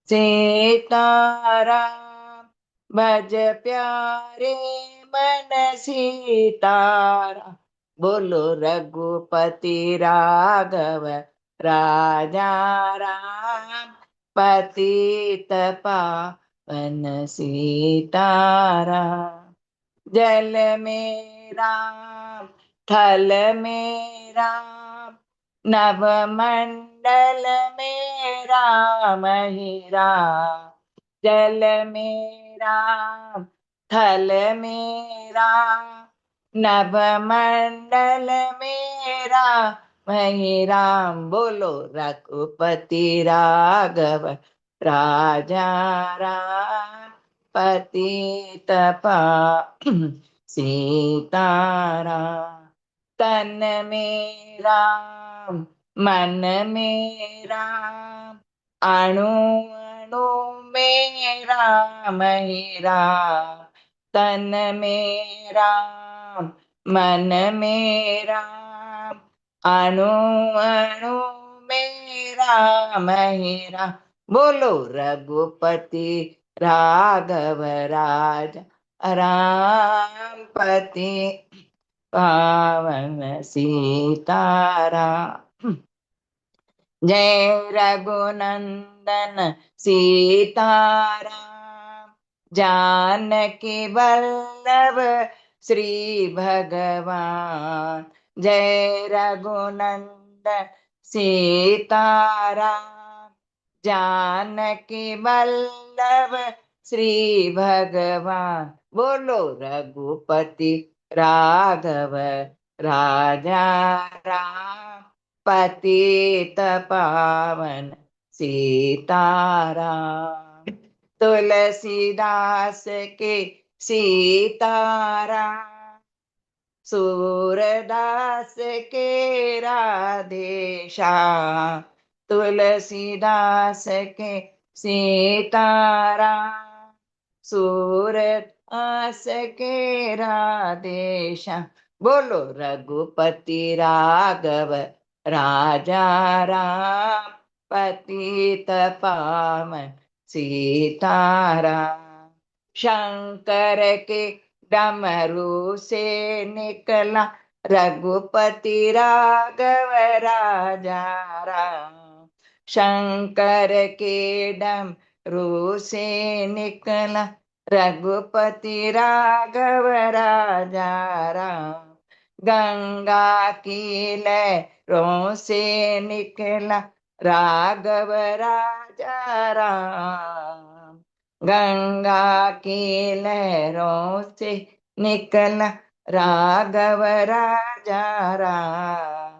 सीताराम, भज प्यारे मन सीताराम। बोलो रघुपति राघव राजा राम, पतित पावन सीताराम। जल में राम, थल में राम, नभ मंडल में राम ही राम। जल में राम, थल में राम, नभ मंडल में राम ही राम। बोलो रघुपति राघव राजा राम, पतित पावन सीताराम। तन में राम, मन में राम, अणु अणु में राम ही राम। तन में राम, मन में राम, अणु अणु में राम ही राम। बोलो रघुपति राघव राजा राम, पति पावन सीताराम। जय रघुनंदन सीताराम, जानकी वल्लभ श्री भगवान। जय रघुनंदन सीताराम। जानकी वल्लभ श्री भगवान, बोलो रघुपति राघव राजा राम। पतित पावन सीताराम। तुलसीदास के सीताराम। सूरदास के राधेश्याम। तुलसीदास के सीताराम। सूरदास के राधेश्याम। बोलो रघुपति राघव राजा राम। पतित पावन सीताराम। शंकर के डमरू से निकला रघुपति राघव राजा राम। शंकर के डमरू से निकला रघुपति राघव राजा राम। गंगा की लहरों से निकला राघव राजा राम। गंगा की लहरों से निकला राघव राजा राम।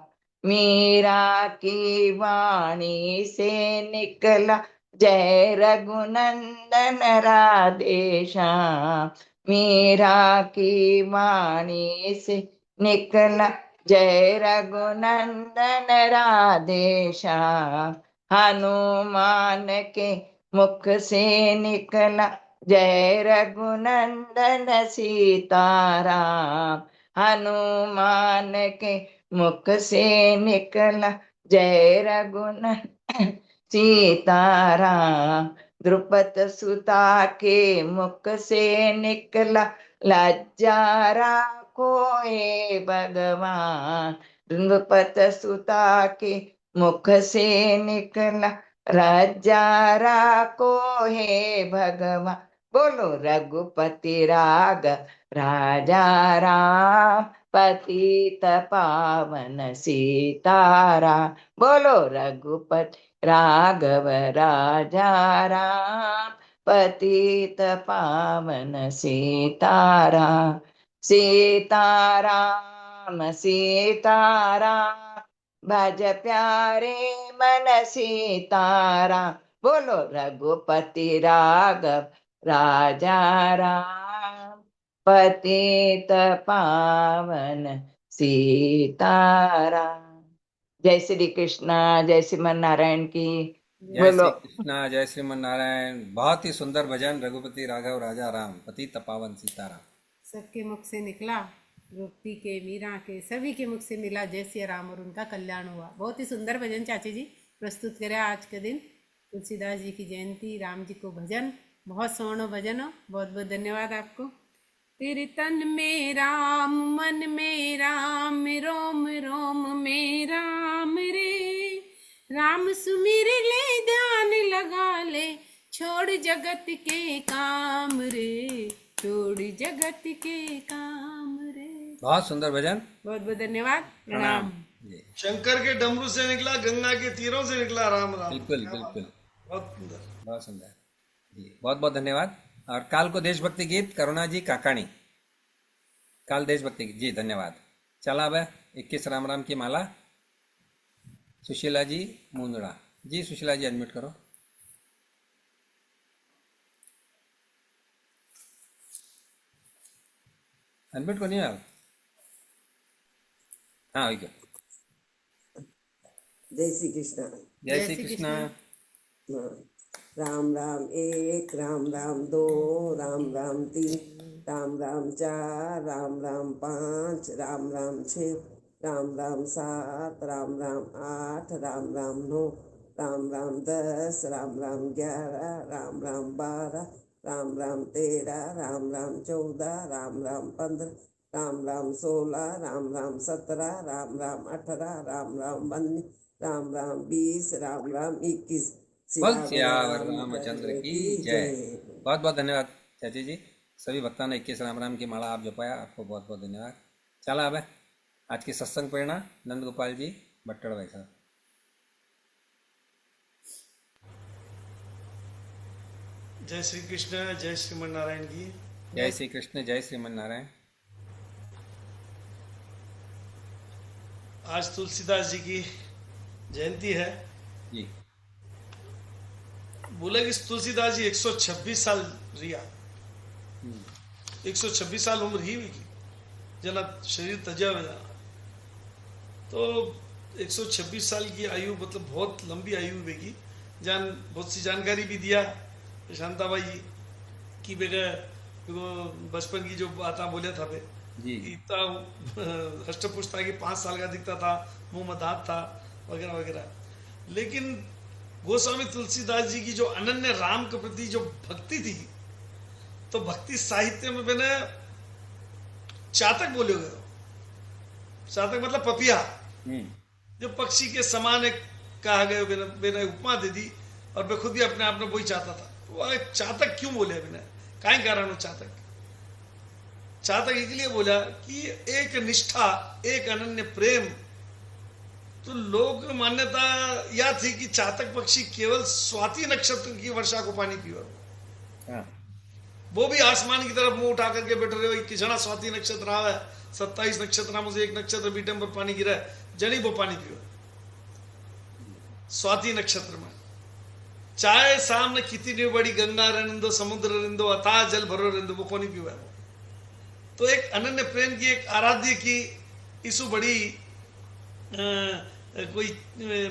मीरा की वाणी से निकला जय रघुनंदन राधे श्याम। मीरा की वाणी से निकला जय रघुनंदन राधे श्याम। हनुमान के मुख से निकला जय रघुनंदन सीताराम। हनुमान के मुख से निकला जय रघुनंदन सीताराम। द्रुपद सुता के मुख से निकला लज्जा राखो हे भगवान। द्रुपद सुता के मुख से निकला लज्जा राखो हे भगवान। बोलो रघुपति राघव राजा राम। पतित पावन सीताराम। बोलो रघुपति राघव राजा राम। पतित पावन सीताराम। सीताराम सीताराम भज प्यारे मन सीताराम। बोलो रघुपति राघव राजा राम। पतित पावन सीताराम। जय श्री कृष्णा, जय श्रीमन नारायण की। जय बोलो श्री कृष्णा, जय श्रीमन नारायण। बहुत ही सुंदर भजन, रघुपति राघव राजा राम, पतित पावन सीताराम। सबके मुख से निकला, गोपी के, मीरा के, सभी के मुख से मिला जय सिया राम और उनका कल्याण हुआ। बहुत ही सुंदर भजन चाची जी प्रस्तुत करे आज के दिन। तुलसीदास जी की जयंती, राम जी को भजन, बहुत सोहनो भजन हो। बहुत बहुत धन्यवाद आपको। तेरे तन में राम, मन में राम, रोम रोम में राम रे। राम सुमिर ले, ध्यान लगा ले, छोड़ जगत के काम रे, छोड़ जगत के काम रे। बहुत सुंदर भजन। बहुत बहुत धन्यवाद, प्रणाम। जी, शंकर के डमरू से निकला, गंगा के तीरों से निकला राम राम। बिल्कुल बिल्कुल, बहुत सुंदर। बहुत सुंदर जी, बहुत बहुत धन्यवाद। और काल को देशभक्ति गीत करुणा जी काकाणी, काल देशभक्ति गीत जी, धन्यवाद। चला अब 21 राम राम की माला। सुशीला जी मुंदड़ा जी, सुशीला जी अनम्यूट करो। अनम्यूट को नहीं यार। हाँ ठीक है। जय श्री कृष्ण। जय श्री कृष्णा। हाँ। राम राम एक, राम राम दो, राम राम तीन, राम राम चार, राम राम पाँच, राम राम छः, राम राम सात, राम राम आठ, राम राम नौ, राम राम 10, राम राम 11, राम राम 12, राम राम 13, राम राम 14, राम राम 15, राम राम 16, राम राम 17, राम राम 18, राम राम 19, राम राम 20, राम राम 21। बोल सियावर रामचंद्र की जय। बहुत बहुत धन्यवाद चाची जी। सभी भक्तों ने 21 राम राम की माला आप जपाया, आपको बहुत बहुत धन्यवाद। चला अब आज की सत्संग प्रेरणा नंद गोपाल जी भट्टड़ भाई साहब। जय श्री कृष्ण, जय श्रीमन नारायण की। जय श्री कृष्ण, जय श्रीमन नारायण। आज तुलसीदास जी की जयंती है। जी। बोला कि तुलसीदास जी 126 साल रिया, 126 साल उम्र ही हुई जना शरीर तजा हुआ। तो 126 साल की आयु मतलब बहुत लंबी आयु हुएगी। बहुत सी जानकारी भी दिया शांताबाई जी कि बेटा बचपन की जो बात बोले था बे जी। इतना हष्ट पुष्ट था कि 5 साल का दिखता था, मुंह में दांत था वगैरह वगैरह। लेकिन गोस्वामी तुलसीदास जी की जो अनन्य राम के प्रति जो भक्ति थी, तो भक्ति साहित्य में मैंने चातक बोले हुए। चातक मतलब पपिया, जो पक्षी के समान एक कहा गया, मैंने उपमा दे दी और मैं खुद भी अपने आप में वही चाहता था। वो चातक क्यों बोले मैंने, काहे कारण हो चातक? चातक इसलिए बोला कि एक निष्ठा, एक अनन्य प्रेम। तो लोग मान्यता यह थी कि चातक पक्षी केवल स्वाति नक्षत्र की वर्षा को पानी पीवा। वो भी आसमान की तरफ मुंह उठा करके बैठे रहे कि जना स्वाति नक्षत्र आवा है, 27 नक्षत्र में से एक नक्षत्र बीटम पर पानी गिरा है, जनी वो पानी पीवा स्वाति नक्षत्र में। चाहे सामने कितनी बड़ी गंगा रिंदो, समुद्र रिंदो, अथाह जल भरो रिंदो, वो कौन पीवा है। तो एक अनन्य प्रेम की, एक आराध्य की इसु बड़ी कोई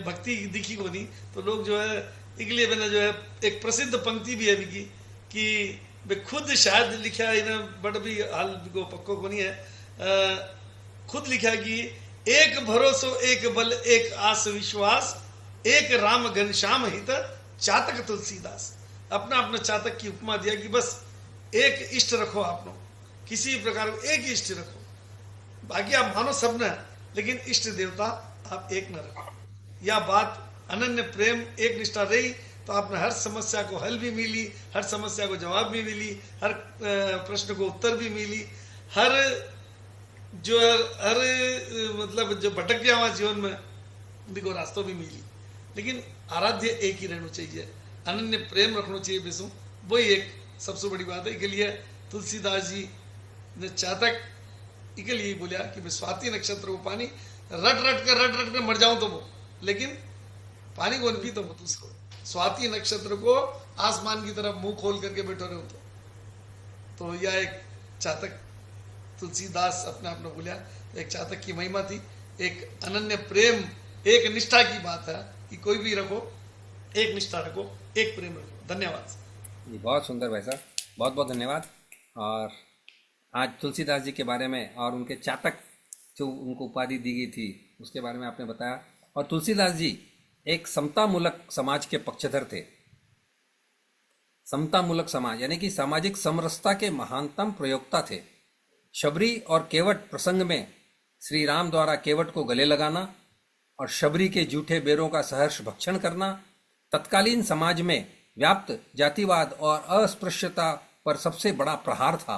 भक्ति दिखी को नहीं। तो लोग जो है इसलिए मैंने जो है एक प्रसिद्ध पंक्ति भी है कि वे खुद शायद लिखा इन्हें बड़ भी हाल को पक्को को नहीं है। खुद लिखा कि एक भरोसो, एक बल, एक आस विश्वास, एक राम घनश्याम हित, चातक तुलसीदास। अपना अपना चातक की उपमा दिया कि बस एक इष्ट रखो, आप लोग किसी प्रकार एक ही इष्ट रखो, बाकी आप मानो सब न, लेकिन इष्ट देवता आप एक न रखो। यह बात अनन्य प्रेम, एक निष्ठा रही तो आपने हर समस्या को हल भी मिली, हर समस्या को जवाब भी मिली, हर प्रश्न को उत्तर भी मिली, हर मतलब जो भटक गया हुआ जीवन में उनको रास्ता भी मिली। लेकिन आराध्य एक ही रहना चाहिए, अनन्य प्रेम रखना चाहिए बेसु, वही एक सबसे बड़ी बात है। इसके लिए तुलसीदास जी ने चातक इसके लिए बोला कि मैं स्वाति नक्षत्र को पानी रट रट कर मर जाऊं तो वो, लेकिन पानी को पी तो मत उसको। स्वाति नक्षत्र को आसमान की तरफ मुंह खोल करके बैठो रहे तो यह एक चातक तुलसीदास अपने आप ने बोला। एक चातक की महिमा थी, एक अनन्य प्रेम, एक निष्ठा की बात है कि कोई भी रखो, एक निष्ठा रखो, एक प्रेम रखो। धन्यवाद जी, बहुत सुंदर भाई साहब, बहुत बहुत धन्यवाद। और आज तुलसीदास जी के बारे में और उनके चातक जो उनको उपाधि दी गई थी उसके बारे में आपने बताया। और तुलसीदास जी एक समतामूलक समाज के पक्षधर थे। समतामूलक समाज यानी कि सामाजिक समरसता के महानतम प्रयोक्ता थे। शबरी और केवट प्रसंग में श्री राम द्वारा केवट को गले लगाना और शबरी के जूठे बेरों का सहर्ष भक्षण करना तत्कालीन समाज में व्याप्त जातिवाद और अस्पृश्यता पर सबसे बड़ा प्रहार था।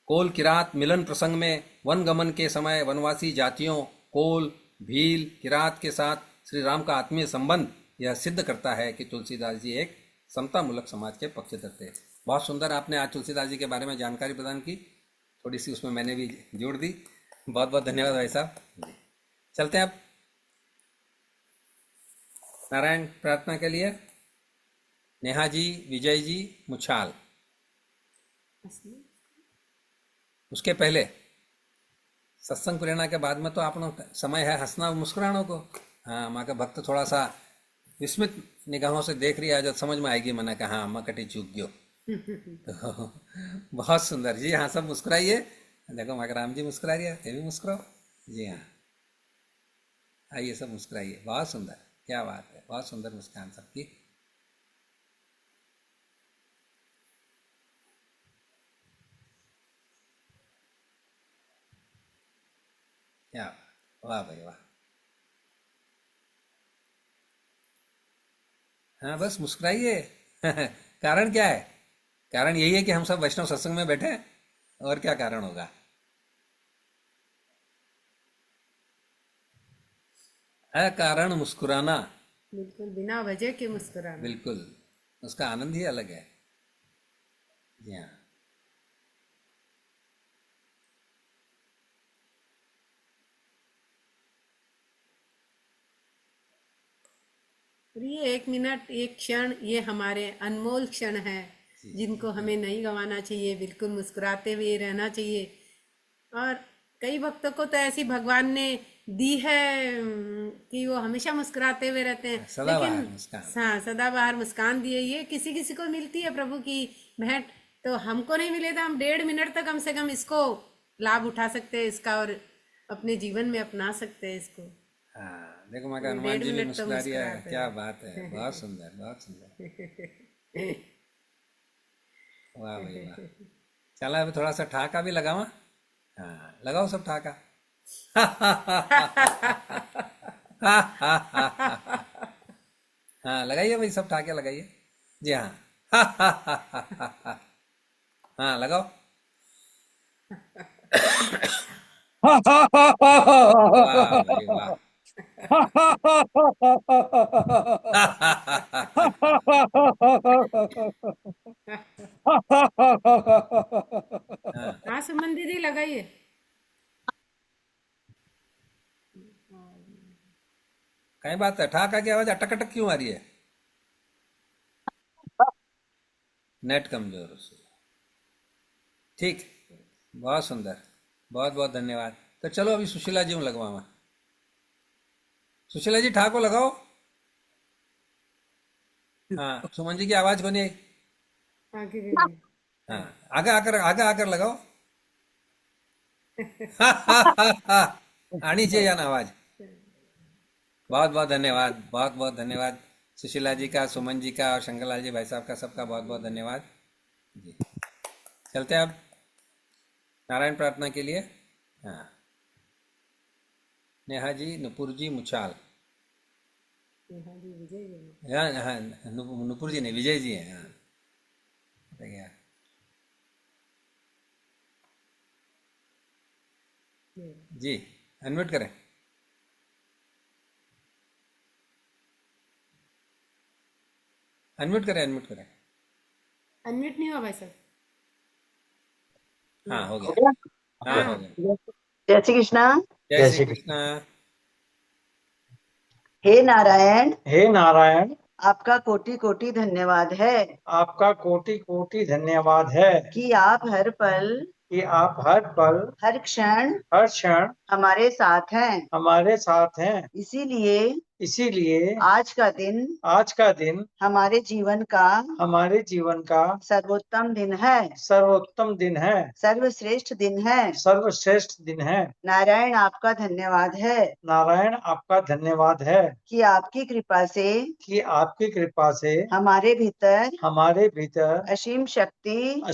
कोल किरात मिलन प्रसंग में वन गमन के समय वनवासी जातियों कोल, भील, किरात के साथ श्री राम का आत्मीय संबंध यह सिद्ध करता है कि तुलसीदास जी एक समतामूलक समाज के पक्षधर थे। बहुत सुंदर आपने आज तुलसीदास जी के बारे में जानकारी प्रदान की, थोड़ी सी उसमें मैंने भी जोड़ दी। बहुत बहुत धन्यवाद भाई साहब। चलते हैं अब नारायण प्रार्थना के लिए। नेहा जी, विजय जी, मुछाल। उसके पहले सत्संग प्रेरणा के बाद में तो आप समय है हंसना मुस्कुराने को। हाँ, माँ का भक्त थोड़ा सा विस्मित निगाहों से देख रही है, जब समझ में आएगी मैंने कहा हाँ माँ कटी चूक गयो। तो बहुत सुंदर जी। हाँ, सब मुस्कुराइए। देखो माँ राम जी मुस्कुरा रही है, ये भी मुस्कुराओ जी। हाँ, आइए सब मुस्कुराइए। बहुत सुंदर, क्या बात है, बहुत सुंदर मुस्कान सबकी। क्या, वाह भाई वाह। हाँ, बस मुस्कुराइए। कारण क्या है? कारण यही है कि हम सब वैष्णव सत्संग में बैठे हैं, और क्या कारण होगा? है कारण मुस्कुराना, बिल्कुल बिना वजह के मुस्कुराना, बिल्कुल उसका आनंद ही अलग है। जी हाँ। और ये 1 मिनट, एक क्षण, ये हमारे अनमोल क्षण है जिनको हमें नहीं गंवाना चाहिए, बिल्कुल मुस्कुराते हुए रहना चाहिए। और कई भक्तों को तो ऐसी भगवान ने दी है कि वो हमेशा मुस्कुराते हुए रहते हैं, सदाबहार लेकिन मुस्कान। हाँ, सदाबहार मुस्कान दी है। ये किसी किसी को मिलती है प्रभु की भेंट, तो हमको नहीं मिले तो हम 1.5 मिनट तक कम से कम इसको लाभ उठा सकते हैं इसका, और अपने जीवन में अपना सकते हैं इसको। हाँ देखो, मैं तो हनुमान जी भी 1.5 मिनट तो मुस्कुरा दिया है, मुस्कुराते क्या हैं। बात है, बहुत सुंदर, बहुत सुंदर। वाह भाई वाह। चला, अभी थोड़ा सा ठहाका भी लगावा। हाँ लगाओ सब ठहाका। हाँ लगाइए भाई, सब ठहाके लगाइए। जी हाँ। हाँ लगाओ। वाह भाई वाह। हाँ हाँ सुमन दीदी लगाइए। कई बात है, ठहाका की आवाज अटक अटक क्यों आ रही है? नेट कमजोर हो उससे। ठीक, बहुत सुंदर, बहुत बहुत धन्यवाद। तो चलो अभी सुशीला जी हूँ लगवावा। सुशीला जी ठाको लगाओ। हाँ सुमन जी की आवाज को नहीं आई। आगे दीदी। हाँ आगे आकर लगाओ। आनी चाहिए ना आवाज। बहुत बहुत धन्यवाद, बहुत बहुत धन्यवाद सुशीला जी का, सुमन जी का और शंकरलाल जी भाई साहब का, सबका बहुत बहुत धन्यवाद जी। चलते हैं अब नारायण प्रार्थना के लिए। हाँ नेहा जी, नुपुर जी, मुछाल। हाँ जी, विजय जी। हाँ हाँ, नुपुर जी नहीं, विजय जी हैं। हाँ बताइए। जी अनम्यूट करें। अनम्यूट करें, अनम्यूट करें। अनम्यूट नहीं हुआ भाई साहब। हाँ हो गया, हाँ हो गया। जय श्री कृष्णा। जय श्री कृष्णा। हे नारायण, हे नारायण, आपका कोटि कोटि धन्यवाद है आपका कोटि कोटि धन्यवाद है कि आप हर पल, कि आप हर पल, हर क्षण हर क्षण हमारे साथ हैं। हमारे साथ हैं। इसीलिए इसीलिए आज का दिन आज का दिन हमारे जीवन का हमारे जीवन का सर्वोत्तम दिन है, सर्वोत्तम दिन है, सर्वश्रेष्ठ दिन है। सर्वश्रेष्ठ दिन है। नारायण आपका धन्यवाद है नारायण आपका धन्यवाद है कि आपकी कृपा से कि आपकी कृपा से हमारे भीतर असीम शक्ति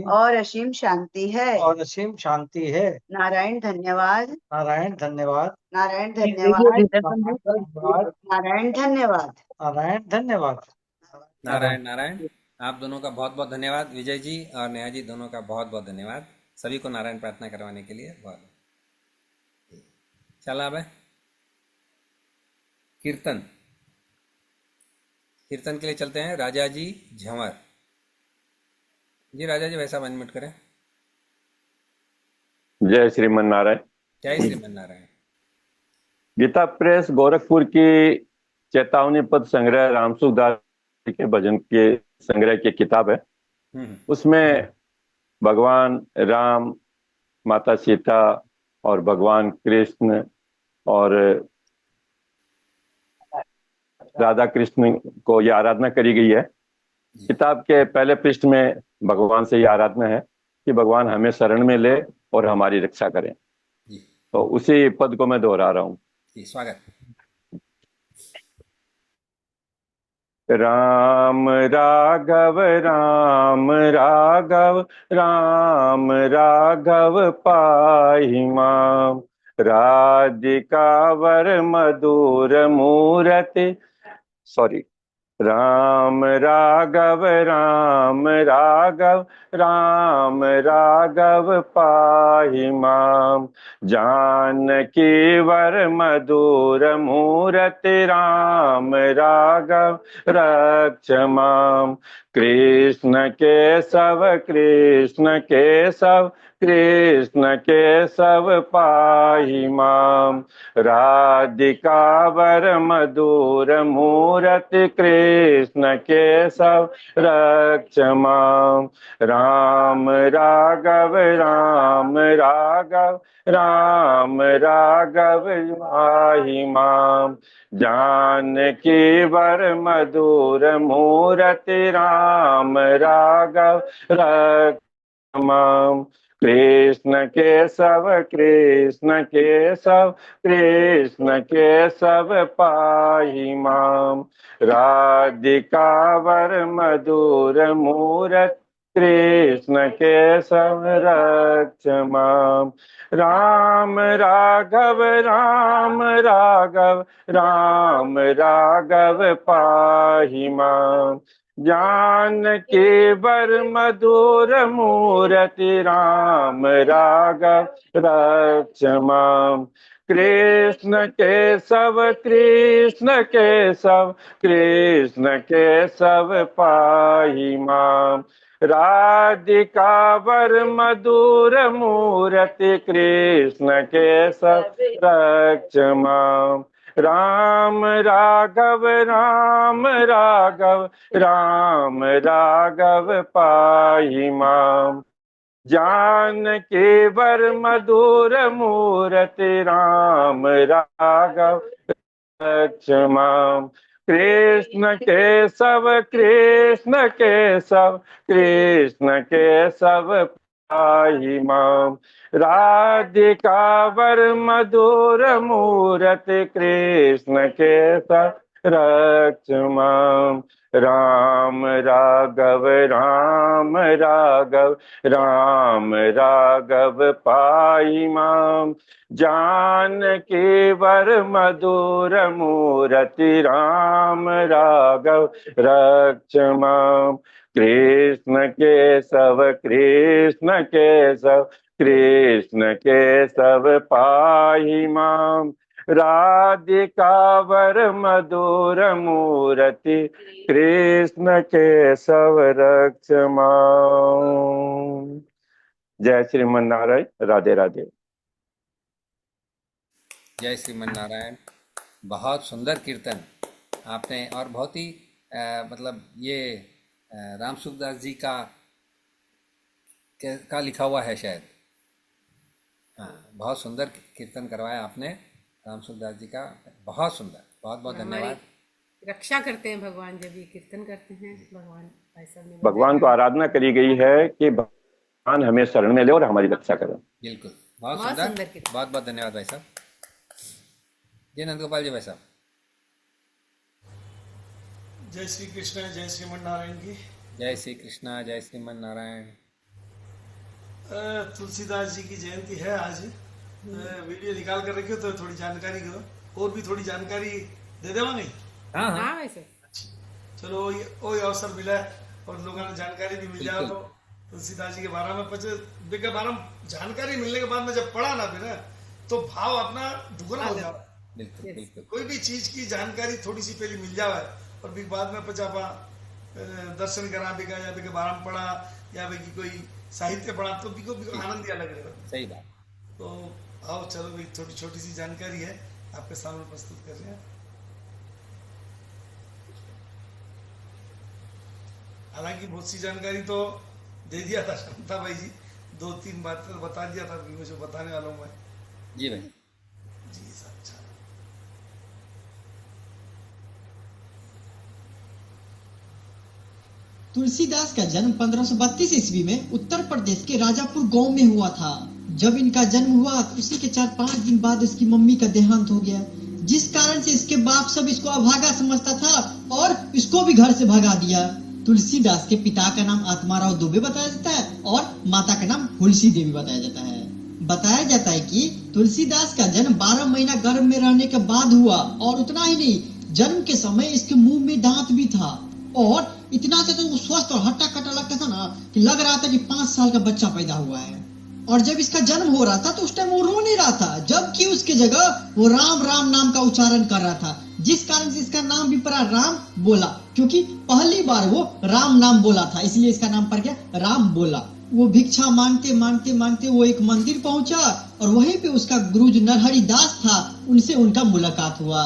और असीम शांति है। और असीम शांति है। नारायण धन्यवाद, नारायण धन्यवाद, नारायण धन्यवाद, नारायण धन्यवाद। नारायण धन्यवाद। नारायण नारायण। आप दोनों का बहुत बहुत धन्यवाद, विजय जी और नेहा जी दोनों का बहुत बहुत धन्यवाद, सभी को नारायण प्रार्थना करवाने के लिए बहुत। चला अब कीर्तन, कीर्तन के लिए चलते हैं। राजा जी झंवर जी, राजा जी वैसा अनम्यूट करें। जय श्रीमन नारायण। जय श्रीमन नारायण। गीता प्रेस गोरखपुर की चेतावनी पद संग्रह रामसुखदास के भजन के संग्रह की किताब है। उसमें भगवान राम, माता सीता और भगवान कृष्ण और राधा कृष्ण को यह आराधना करी गई है। किताब के पहले पृष्ठ में भगवान से यह आराधना है कि भगवान हमें शरण में ले और हमारी रक्षा करें। तो उसी पद को मैं दोहरा रहा हूँ। स्वागत। राम राघव राम राघव राम राघव पाहि माम, राधिकावर मधुर मूरति, राम राघव राम राघव राम राघव पाहि माम, जानकी वर मधुर मूरति राम राघव रक्ष माम, कृष्ण केशव कृष्ण केशव कृष्ण केशव पाहि माम। राधिकावर मधुर मूरति कृष्ण केशव रक्ष माम। राम राघव राम राघव राम राघव पाहि माम। जानकी वर मधुर मूरति राम राघव रक्ष माम। कृष्ण केशव कृष्ण केशव कृष्ण केशव पाहि माम। राधिकावर मधुर मूरत कृष्ण केशव रक्ष माम। राम राघव राम राघव राम राघव पाहि माम। जानकी वर मधुर मूरति राम राघव रक्ष माम। कृष्ण केशव कृष्ण केशव कृष्ण केशव पाहि माम। राधिकावर मधुर मूरति कृष्ण केशव रक्ष माम। राम राघव राम राघव राम राघव पाहि माम। जानकी वर मधुर मूरति राम राघव रक्ष माम। कृष्ण केशव कृष्ण केशव कृष्ण केशव पाहि माम। राधिकावर मधुर मूरति कृष्ण केशव रक्ष माम। राम राघव राम राघव राम राघव पाहि माम। जानकी वर मधुर मूरति राम राघव रक्ष माम। कृष्ण केशव कृष्ण केशव कृष्ण केशव पाहि माम। राधिकावर मधुर मूरति कृष्ण केशव रक्ष माम। जय श्रीमन नारायण। राधे राधे। जय श्रीमन नारायण। बहुत सुंदर कीर्तन आपने, और बहुत ही मतलब ये राम सुखदास जी का लिखा हुआ है शायद। हाँ, बहुत सुंदर कीर्तन करवाया आपने राम सुखदास जी का। बहुत सुंदर, बहुत बहुत धन्यवाद। रक्षा करते हैं भगवान जब ये कीर्तन करते हैं। भगवान ऐसा नहीं, भगवान को आराधना करी गई है कि भगवान हमें शरण में ले और हमारी रक्षा करें। बिल्कुल, बहुत सुंदर। बहुत बहुत धन्यवाद भाई साहब। जय नंद गोपाल जी भाई साहब। जय श्री कृष्ण, जय श्रीमन नारायण की। जय श्री कृष्ण, जय श्रीमन नारायण। तुलसीदास जी की जयंती है आज। वीडियो निकाल कर रखियो तो थोड़ी जानकारी करो, और भी थोड़ी जानकारी दे देवा नहीं। हाँ हाँ वैसे चलो वो अवसर मिला है और लोगों ने जानकारी भी मिल जाए तो तुलसीदास जी के बारे में बारे में जानकारी मिलने के बाद में जब पढ़ा ना फिर तो भाव अपना दुगना हो जाए। बिल्कुल। कोई भी चीज की जानकारी थोड़ी सी पहले मिल जाए और फिर बाद में पचापा दर्शन करा बिका या बिके बारे में पढ़ा या बिकी कोई साहित्य पढ़ा तो बिको आनंद ही अलग रहेगा। सही बात। तो आओ चलो भाई, थोड़ी छोटी सी जानकारी है आपके सामने प्रस्तुत कर रहे हैं। हालांकि बहुत सी जानकारी तो दे दिया था शांता भाई जी, 2-3 बात तो बता दिया था, मुझे बताने वाला हूँ मैं। जी भाई जी अच्छा। तुलसीदास का जन्म 1532 ईस्वी में उत्तर प्रदेश के राजापुर गांव में हुआ था। जब इनका जन्म हुआ तो उसी के 4-5 दिन बाद इसकी मम्मी का देहांत हो गया, जिस कारण से इसके बाप सब इसको अभागा समझता था और इसको भी घर से भगा दिया। तुलसीदास के पिता का नाम आत्माराव दुबे बताया जाता है और माता का नाम हुलसी देवी बताया जाता है। बताया जाता है कि तुलसीदास का जन्म 12 महीना गर्भ में रहने के बाद हुआ, और उतना ही नहीं, जन्म के समय इसके मुंह में दांत भी था, और इतना से तो स्वस्थ और हट्टा कट्टा लगता था ना कि लग रहा था कि 5 साल का बच्चा पैदा हुआ है। और जब इसका जन्म हो रहा था तो उस टाइम वो रो नहीं रहा था, जबकि उसके जगह वो राम राम नाम का उच्चारण कर रहा था, जिस कारण से इसका नाम भी पड़ा राम बोला, क्योंकि पहली बार वो राम नाम बोला था, इसलिए इसका नाम पड़ गया राम बोला। वो भिक्षा मांगते मांगते मांगते वो एक मंदिर पहुंचा और वहीं पे उसका गुरु जो नरहरि दास था उनसे उनका मुलाकात हुआ।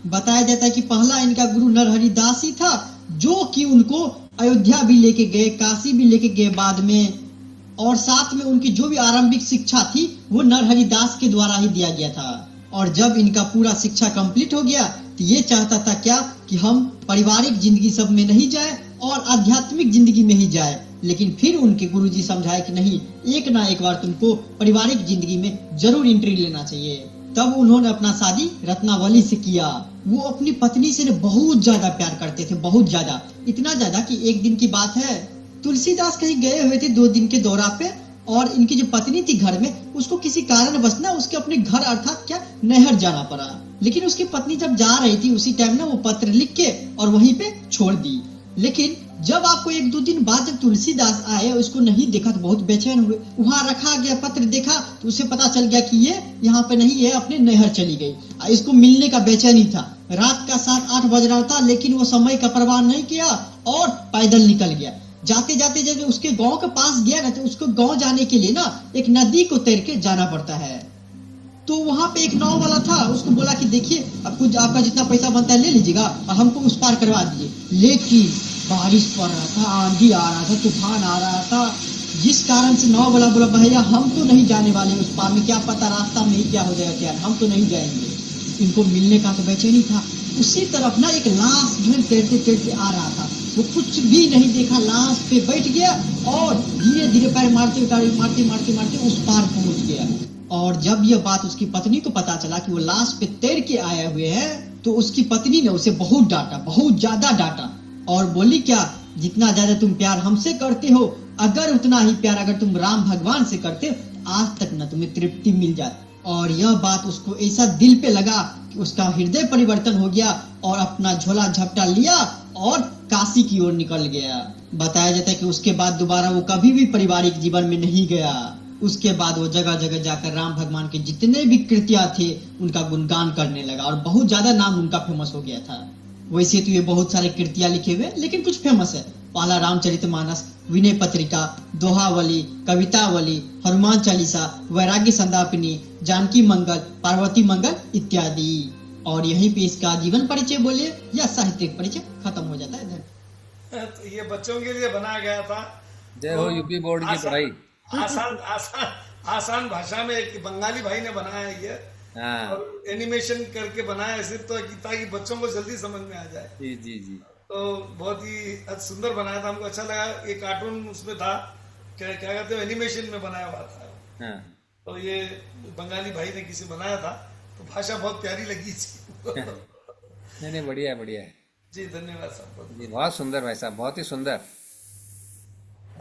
बताया जाता है कि पहला इनका गुरु नरहरि दास ही था, जो कि उनको अयोध्या भी लेके गए, काशी भी लेके गए बाद में, और साथ में उनकी जो भी आरंभिक शिक्षा थी वो नरहरि दास के द्वारा ही दिया गया था। और जब इनका पूरा शिक्षा कंप्लीट हो गया तो ये चाहता था क्या कि हम पारिवारिक जिंदगी सब में नहीं जाए और आध्यात्मिक जिंदगी में ही जाए, लेकिन फिर उनके गुरुजी समझाए कि नहीं, एक ना एक बार तुमको पारिवारिक जिंदगी में जरूर एंट्री लेना चाहिए। तब उन्होंने अपना शादी रत्नावली से किया। वो अपनी पत्नी से बहुत ज्यादा प्यार करते थे, बहुत ज्यादा, इतना ज्यादा कि एक दिन की बात है, तुलसीदास कहीं गए हुए थे 2 दिन के दौरा पे, और इनकी जो पत्नी थी घर में, उसको किसी कारणवश ना उसके अपने घर अर्थात क्या नहर जाना पड़ा। लेकिन उसकी पत्नी जब जा रही थी उसी टाइम ना वो पत्र लिख के और वहीं पे छोड़ दी। लेकिन जब आपको 1-2 दिन बाद जब तुलसीदास आए, उसको नहीं देखा तो बहुत बेचैन हुए। वहां रखा गया पत्र देखा तो उसे पता चल गया कि ये यहाँ पे नहीं है, अपने नहर चली गई। इसको मिलने का बेचैनी था। रात का 7-8 बज रहा था, लेकिन वो समय का परवाह नहीं किया और पैदल निकल गया। जाते जाते जब उसके गांव के पास गया ना, तो उसको गांव जाने के लिए ना एक नदी को तैर के जाना पड़ता है। तो वहां पे एक नाव वाला था, उसको बोला कि देखिए आपका जितना पैसा बनता है ले लीजिएगा और हमको उस पार करवा दीजिए। लेकिन बारिश पड़ रहा था, आंधी आ रहा था, तूफान आ रहा था, जिस कारण से नाव वाला बोला भैया हम तो नहीं जाने वाले उस पार में, क्या पता रास्ता में ही क्या हो जाएगा, क्या हम तो नहीं जाएंगे। इनको मिलने का तो बेचैनी था। उसी तरफ ना एक लाश जो तैरते तैरते आ रहा था, वो कुछ भी नहीं देखा, लाश पे बैठ गया और धीरे धीरे पैर मारते मारते मारते मारते उस पार पहुंच गया। और जब यह बात उसकी पत्नी को पता चला कि वो लाश पे तैर के आए हुए हैं, तो उसकी पत्नी ने उसे बहुत डांटा, बहुत ज्यादा डांटा, और बोली क्या, जितना ज्यादा तुम प्यार हमसे करते हो, अगर उतना ही प्यार अगर तुम राम भगवान से करते, आज तक न तुम्हें तृप्ति मिल जाती। और यह बात उसको ऐसा दिल पे लगा कि उसका हृदय परिवर्तन हो गया और अपना झोला झपटा लिया और काशी की ओर निकल गया। बताया जाता है कि उसके बाद दोबारा वो कभी भी पारिवारिक जीवन में नहीं गया। उसके बाद वो जगह जगह जाकर राम भगवान के जितने भी कृतियां थे उनका गुणगान करने लगा और बहुत ज्यादा नाम उनका फेमस हो गया था। वैसे तो ये बहुत सारे कृतियां लिखे हुए, लेकिन कुछ फेमस है। पहला रामचरितमानस, विनय पत्रिका, दोहावली, कवितावली, हनुमान चालीसा, वैराग्य संदापिनी, जानकी मंगल, पार्वती मंगल इत्यादि। और यहीं पे इसका जीवन परिचय बोलिए या साहित्यिक परिचय खत्म हो जाता है। तो ये बच्चों के लिए बनाया गया था। जय हो यूपी बोर्ड की पढ़ाई। आसान भाषा में एक बंगाली भाई ने बनाया ये, और एनिमेशन करके बनाया सिर्फ तो ताकि बच्चों को जल्दी समझ में आ जाए। जी जी जी। तो बहुत ही सुंदर बनाया था, हमको अच्छा लगा। ये कार्टून उसमें था, क्या कहते हो, एनिमेशन में बनाया हुआ था। तो ये बंगाली भाई ने किसी बनाया था, तो भाषा बहुत प्यारी लगी थी। नहीं बढ़िया है, बढ़िया है जी। धन्यवाद साहब जी, बहुत सुंदर भाई साहब, बहुत ही सुंदर।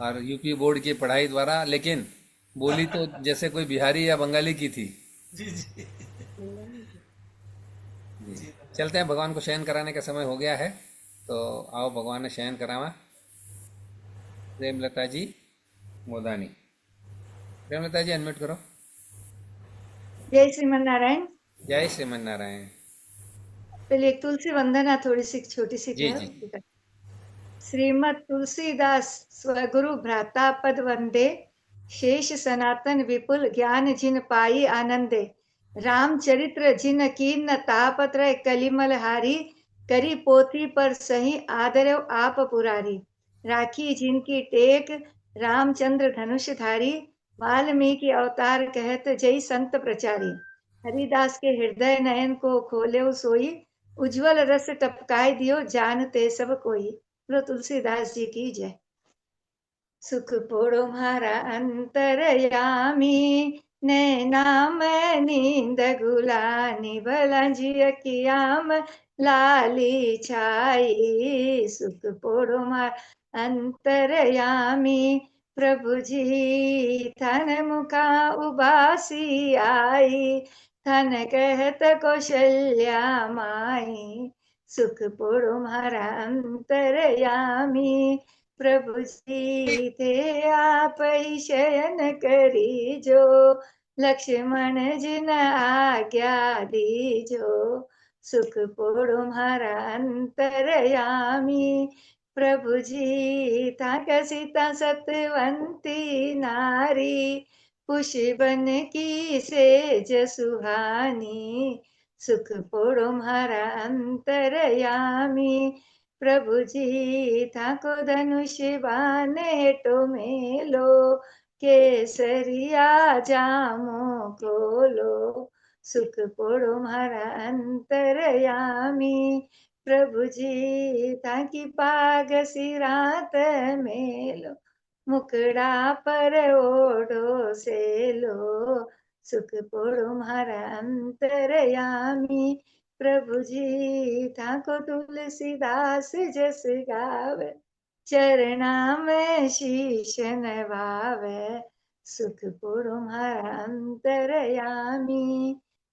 और यूपी बोर्ड की पढ़ाई द्वारा, लेकिन बोली तो जैसे कोई बिहारी या बंगाली की थी। जी जी जी। चलते हैं, भगवान को शयन कराने का समय हो गया है, तो आओ भगवान ने शयन करावा। प्रेमलता जी मोदानी, प्रेमलता जी अनम्यूट करो। जय श्रीमन नारायण। जय श्रीमन नारायण। पहले एक तुलसी वंदना, थोड़ी सी छोटी सी जी है। जी। श्रीमद तुलसीदास स्वगुरु भ्राता पद वंदे, शेष सनातन विपुल ज्ञान जिन पाई आनंदे। रामचरित्र जिन कीन तापत्र कलिमल हारी, करी पोथी पर सही आदरव आप पुरारी। राखी जिनकी टेक रामचंद्र धनुष धारी, वाल्मीकि अवतार कहत जय संत प्रचारी। हरिदास के हृदय नयन को खोले सोई, उज्जवल रस टपकाए दियो जानते सब कोई। बोलो तुलसीदास जी की जय। सुख पोड़ो म्हारा अंतरयामी, नैनाम नींद गुलानी, भलांजी अकियाम लाली छाई। सुख पोड़ो म्हारा अंतरयामी, प्रभु जी थन मुखा उबासी आई। थन कहत कौशल्या माई, सुख पोड़ो म्हारा अंतरयामी। प्रभु जी थे आप ही शयन करी जो, लक्ष्मण जिन आज्ञा दीजो। सुख पोड़ो म्हारा अंतरयामी। प्रभु जी ताक सीता सतवंती नारी, खुशी बन की सेज सुहानी। सुख पोड़ो म्हारा अंतरयामी। प्रभु जी ताको धनुष बाने टो मेलो, केसरिया जामो खोलो। सुख पोड़ो म्हारा अंतरयामी। प्रभु जी ताकी पाग सिरात मेलो, मुकड़ा पर ओढ़ो सेलो। सुख पोड़ो म्हारा अंतरयामी। प्रभु जी ताको तुलसीदास जस गावे, चरणा में शीश नवावे। सुख पोड़ो म्हारा अंतरयामी।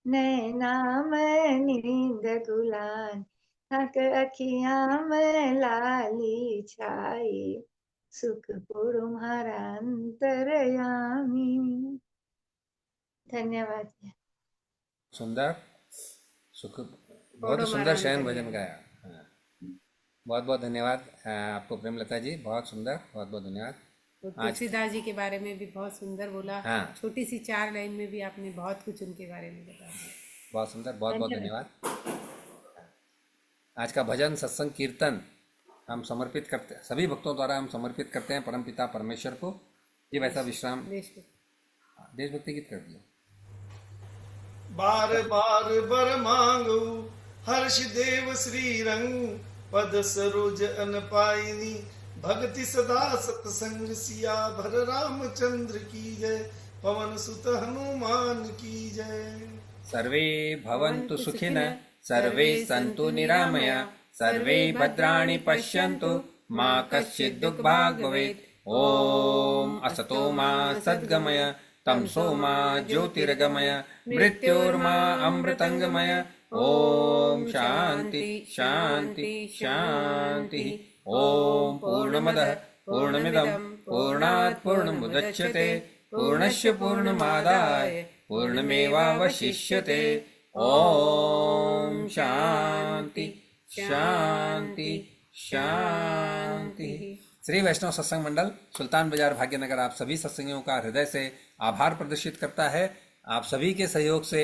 नैना में नींद गुलान, थक अखियां में लाली छाई। सुख पोड़ो म्हारा अंतरयामी। धन्यवाद। सुंदर सुख बहुत ही सुंदर शयन भजन गाया। हाँ। बहुत बहुत धन्यवाद आपको प्रेमलता जी, बहुत सुंदर, बहुत बहुत धन्यवाद। तुलसीदास जी के बारे में भी बहुत सुंदर बोला। हाँ। छोटी सी 4 लाइन में भी आपने बहुत कुछ उनके बारे में बता दिया। बहुत सुंदर, बहुत बहुत धन्यवाद। आज का भजन सत्संग कीर्तन हम समर्पित करते, सभी भक्तों द्वारा हम समर्पित करते हैं परमपिता परमेश्वर को। ये वैसा विश्राम देशभक्ति गीत कर दिया। बार बार बर मांगू हर्ष देव श्री रंग, पद सरोज अन पाइनी, भक्ति सदा सत्संग सिया भर रामचंद्र की जय, पवन सुत हनुमान की जय। सर्वे भवन्तु सुखिनः, सर्वे सन्तु निरामया, सर्वे भद्राणि पश्यन्तु, मा कश्चित् दुःखभाग् भवेत्। ॐ असतो मा सद्गमय, तमसो मा ज्योतिर्गमय, मृत्योर्मा अमृतंगमय। ॐ शांति शांति शांति। ॐ पूर्णमदः पूर्णमिदं पूर्णात् पूर्णमुदच्यते, पूर्णस्य पूर्णमादाय पूर्णमेवावशिष्यते। ॐ शांति शांति शांति। श्री वैष्णव सत्संग मंडल सुल्तान बाजार भाग्यनगर आप सभी सत्संगियों का हृदय से आभार प्रदर्शित करता है। आप सभी के सहयोग से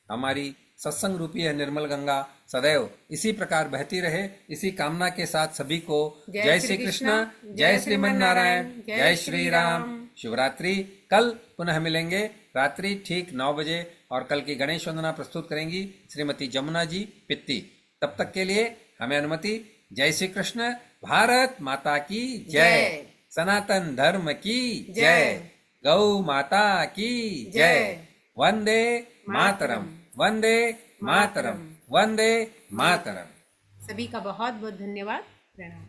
हमारी सत्संग रूपी है निर्मल गंगा सदैव इसी प्रकार बहती रहे, इसी कामना के साथ सभी को जय श्री कृष्ण, जय श्रीमन नारायण, जय श्री राम। शिवरात्रि। कल पुनः मिलेंगे रात्रि ठीक 9 बजे और कल की गणेश वंदना प्रस्तुत करेंगी श्रीमती जमुना जी पित्ती। तब तक के लिए हमें अनुमति। जय श्री कृष्ण। भारत माता की जय, सनातन धर्म की जय, गौ माता की जय। वंदे मातरम, वंदे मातरम, वंदे मातरम। सभी का बहुत बहुत धन्यवाद। प्रणाम।